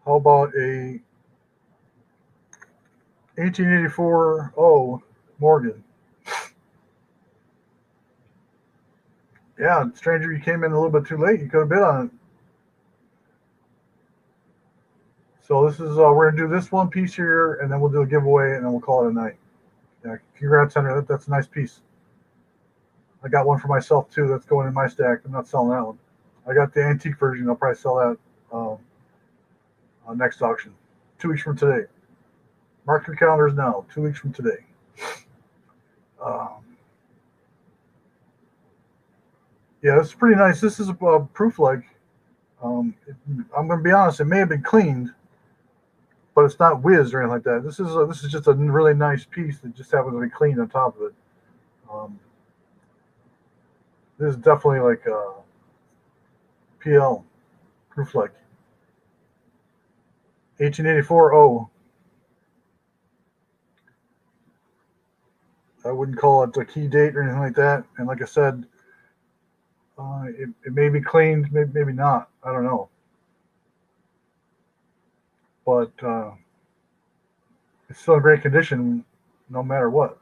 How about a 1884 O Morgan? Yeah, stranger, you came in a little bit too late. You could have bid on it. So this is we're gonna do this one piece here, and then we'll do a giveaway, and then we'll call it a night. Yeah, congrats, Henry. That's a nice piece. I got one for myself too. That's going in my stack. I'm not selling that one. I got the antique version. I'll probably sell that next auction, 2 weeks from today. Mark your calendars now. 2 weeks from today. Um, yeah, this is pretty nice. This is a proof leg. I'm going to be honest. It may have been cleaned, but it's not whizzed or anything like that. This is just a really nice piece that just happens to be cleaned on top of it. Um, this is definitely like PL proof leg. 1884 O. I wouldn't call it a key date or anything like that. And like I said, it may be cleaned, maybe not. I don't know. But it's still in great condition no matter what.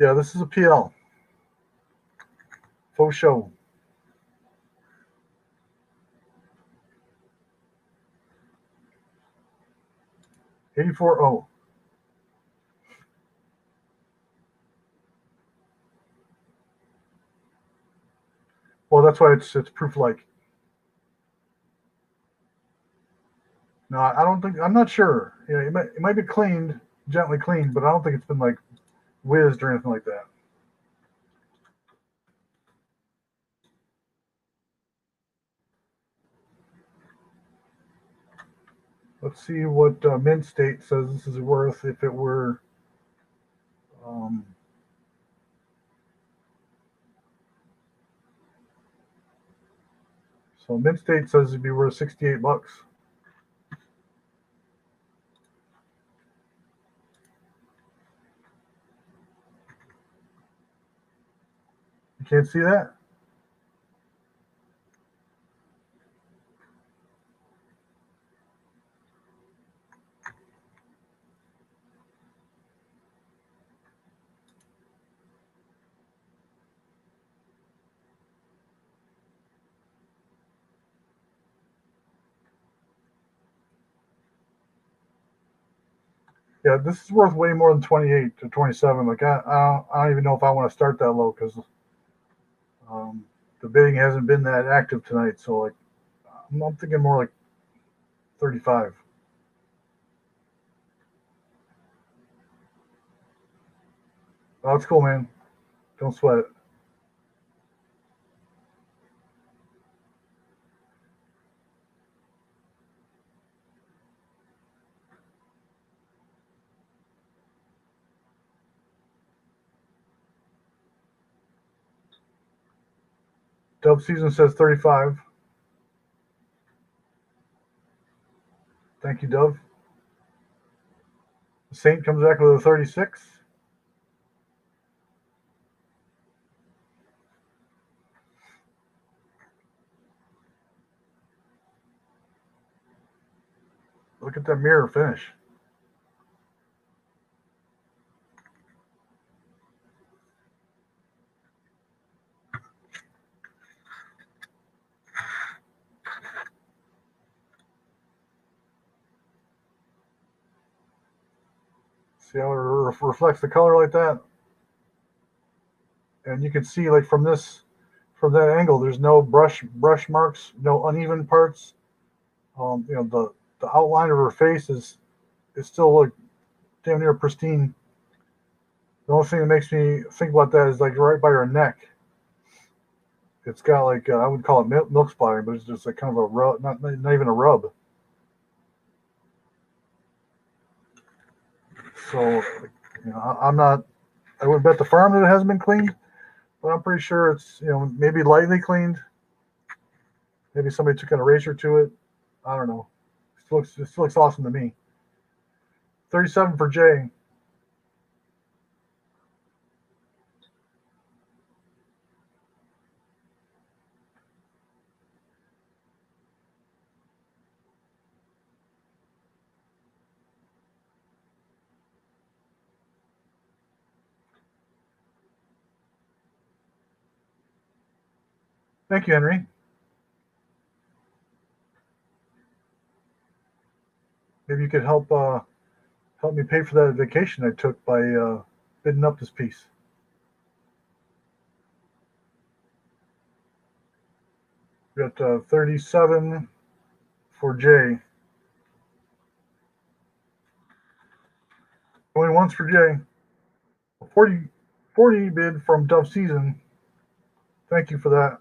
Yeah, this is a PL. Faux show. 84 O. Well, that's why it's proof like. No, I don't think, I'm not sure. You know, it might be cleaned, gently cleaned, but I don't think it's been like whizzed or anything like that. Let's see what Mint State says this is worth if it were. Um, so Mint State says it'd be worth 68 bucks. You can't see that? Yeah, this is worth way more than 28 to 27. Like I don't even know if I want to start that low because um, the bidding hasn't been that active tonight. So like I'm thinking more like 35. Oh, that's cool, man. Don't sweat it. Dove season says 35. Thank you, Dove. Saint comes back with a 36. Look at that mirror finish. See how it reflects the color like that? and you can see like from that angle, there's no brush marks, no uneven parts. The outline of her face is still like damn near pristine. The only thing that makes me think about that is like right by her neck. It's got like I would call it milk splattering, but it's just like kind of a rub, not even a rub. So, I wouldn't bet the farm that it hasn't been cleaned, but I'm pretty sure it's maybe lightly cleaned. Maybe somebody took an eraser to it. I don't know. It still looks awesome to me. 37 for Jay. Thank you, Henry. Maybe you could help me pay for that vacation I took by bidding up this piece. We got 37 for Jay. Going once for Jay. 40 bid from Dove Season. Thank you for that.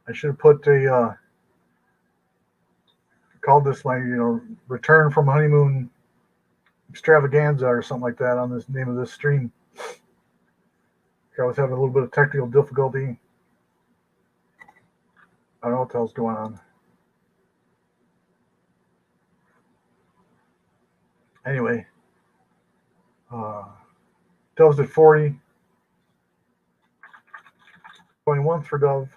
I should have put called this my return from honeymoon extravaganza or something like that on this name of this stream. I was having a little bit of technical difficulty. I don't know what the hell's going on. Anyway, Dove's at 40. Going once for Dove.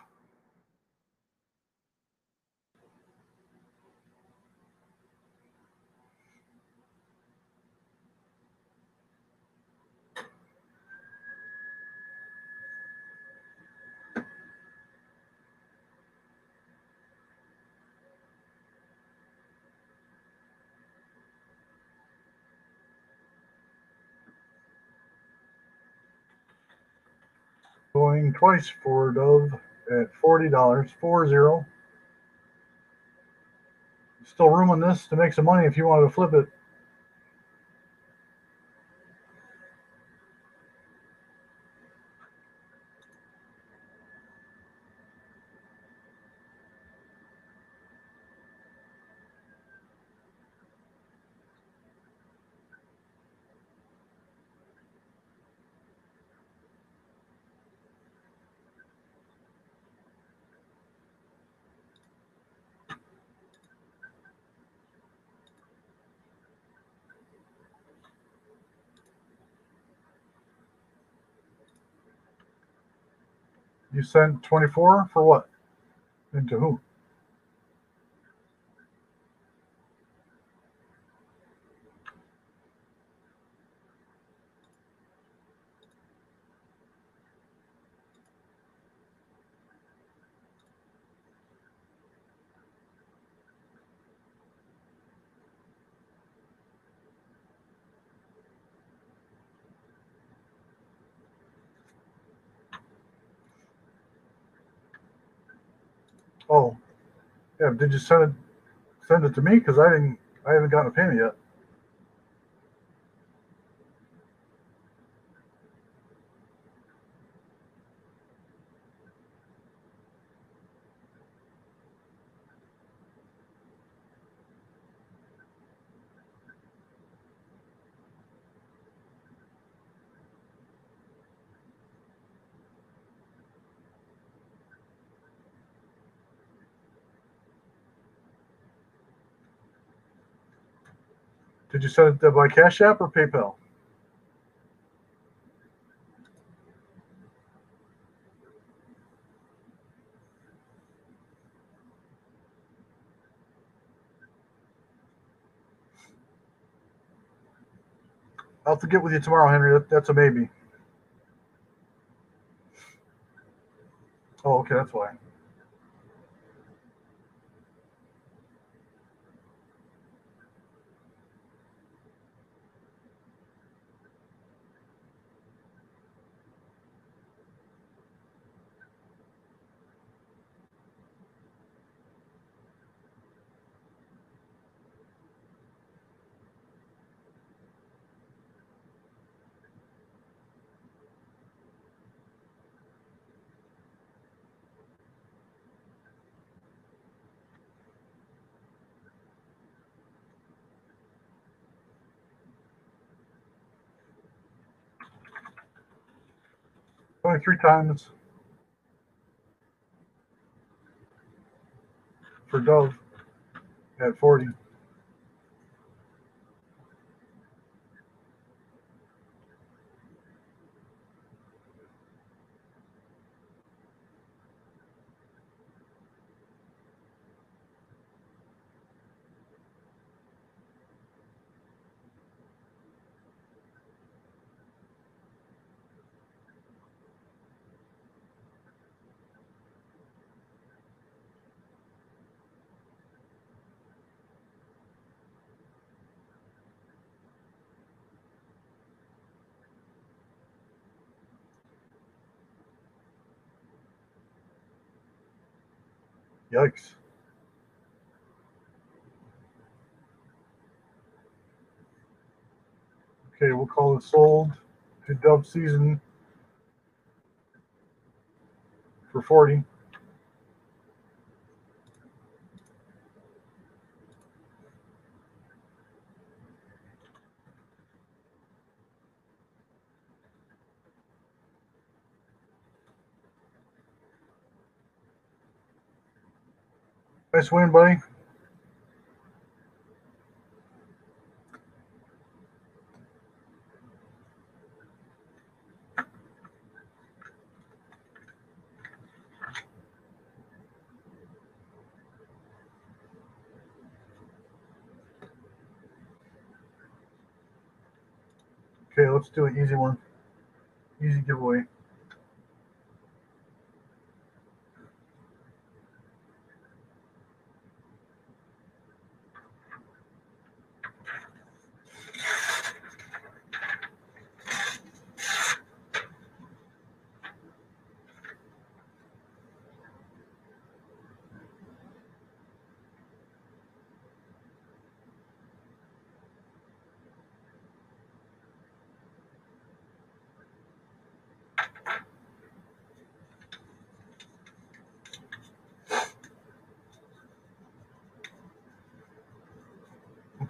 Going twice for Dove at $40. 40. Still room on this to make some money if you wanted to flip it. You sent 24 for what? And to who? Oh, yeah. Did you send it to me? Because I haven't gotten a payment yet. Did you send it by Cash App or PayPal? I'll have to get with you tomorrow, Henry. That's a maybe. Oh, okay, that's why. only 3 times for Dove at 40. Yikes. Okay, we'll call it sold to Dove Season for 40. Nice win, buddy. Okay, let's do an easy one. Easy giveaway.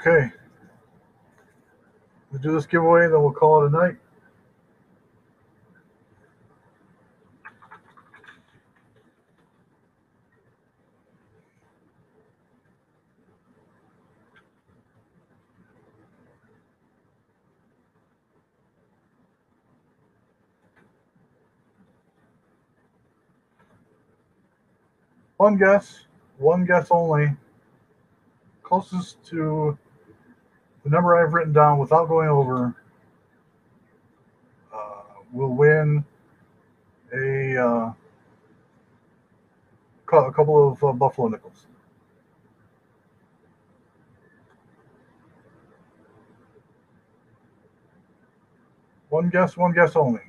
Okay. We'll do this giveaway, then we'll call it a night. One guess only. Closest to the number I've written down without going over will win a couple of Buffalo nickels. One guess only.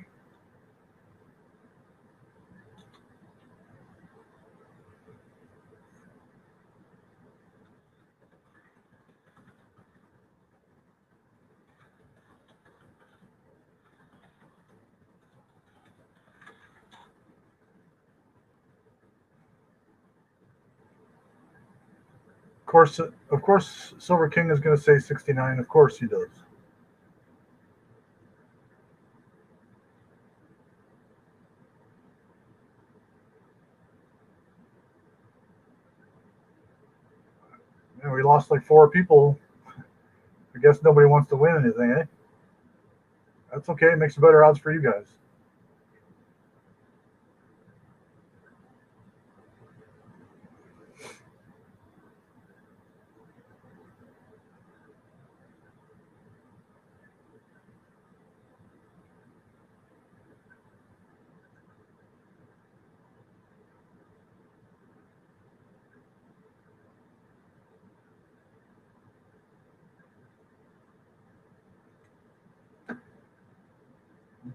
Of course, Silver King is going to say 69. Of course he does. You know, we lost like 4 people. I guess nobody wants to win anything, eh? That's okay. It makes better odds for you guys.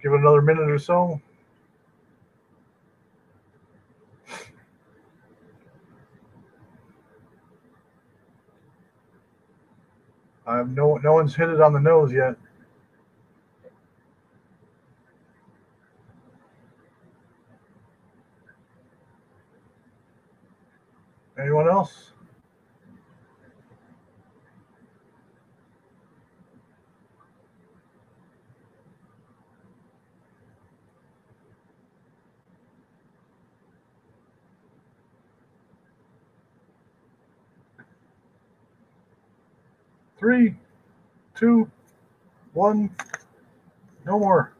Give it another minute or so. No one's hit it on the nose yet. Anyone else? 3, 2, 1. No more.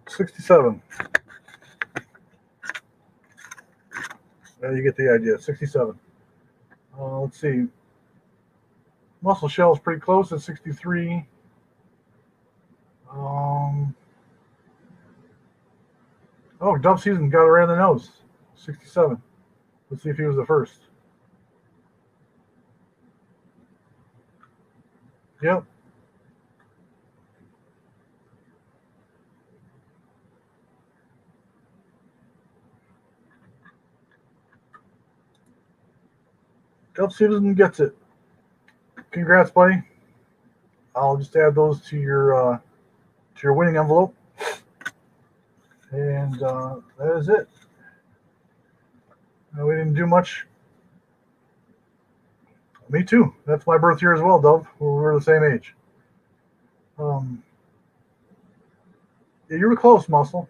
$67. You get the idea. 67. Let's see. Muscle Shell is pretty close at 63. Oh, Dove Season got it right in the nose. 67. Let's see if he was the first. Yep. Dove Season gets it. Congrats, buddy. I'll just add those to your winning envelope. And that is it. We didn't do much. Me too. That's my birth year as well, Dove. We're the same age. Yeah, you were close, Muscle.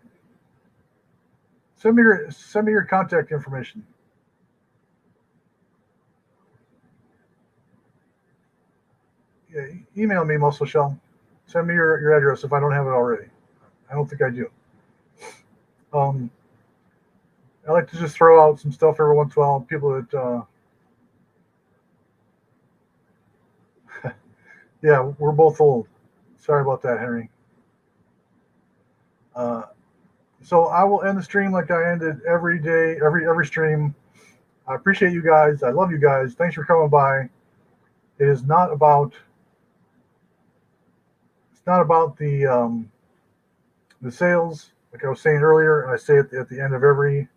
Send me your contact information. Yeah, email me, Muscle Shell. Send me your address if I don't have it already. I don't think I do. I like to just throw out some stuff every once in a while. People that, yeah, we're both old. Sorry about that, Henry. So I will end the stream like I ended every day, every stream. I appreciate you guys. I love you guys. Thanks for coming by. It is not about. It's not about the sales, like I was saying earlier, and I say it at the end of every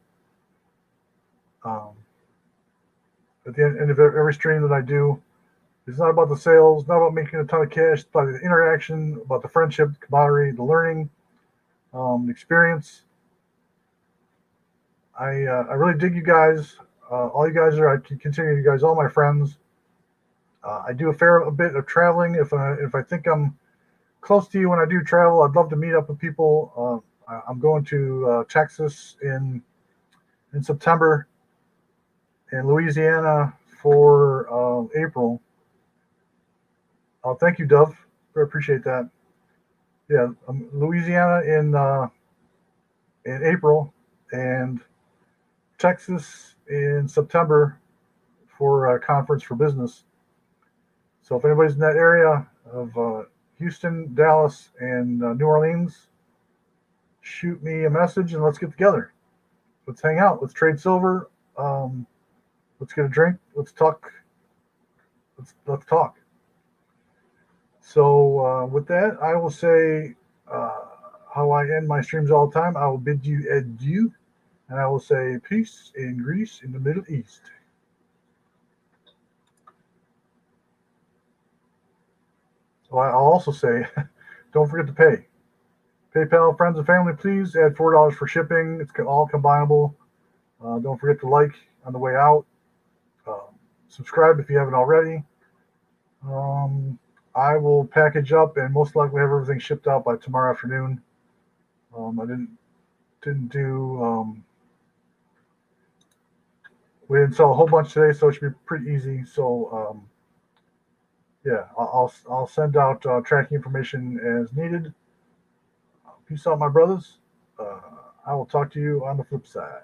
every stream that I do. It's not about the sales, not about making a ton of cash, it's about the interaction, about the friendship, the camaraderie, the learning, the experience. I really dig you guys. All you guys are. I can consider you guys all my friends. I do a bit of traveling. If I think I'm close to you when I do travel, I'd love to meet up with people. I'm going to Texas in September, and Louisiana for April. Thank you, Dove. I appreciate that. Yeah, Louisiana in April, and Texas in September for a conference for business. So if anybody's in that area of Houston, Dallas, and New Orleans, shoot me a message and let's get together. Let's hang out. Let's trade silver. Let's get a drink. Let's talk. Let's talk. So with that, I will say how I end my streams all the time. I will bid you adieu, and I will say peace in Greece in the Middle East. So I'll also say, don't forget to pay. PayPal, friends and family, please add $4 for shipping. It's all combinable. Don't forget to like on the way out. Subscribe if you haven't already. I will package up and most likely have everything shipped out by tomorrow afternoon. I didn't do. We didn't sell a whole bunch today, so it should be pretty easy. So yeah, I'll send out tracking information as needed. Peace out, my brothers. I will talk to you on the flip side.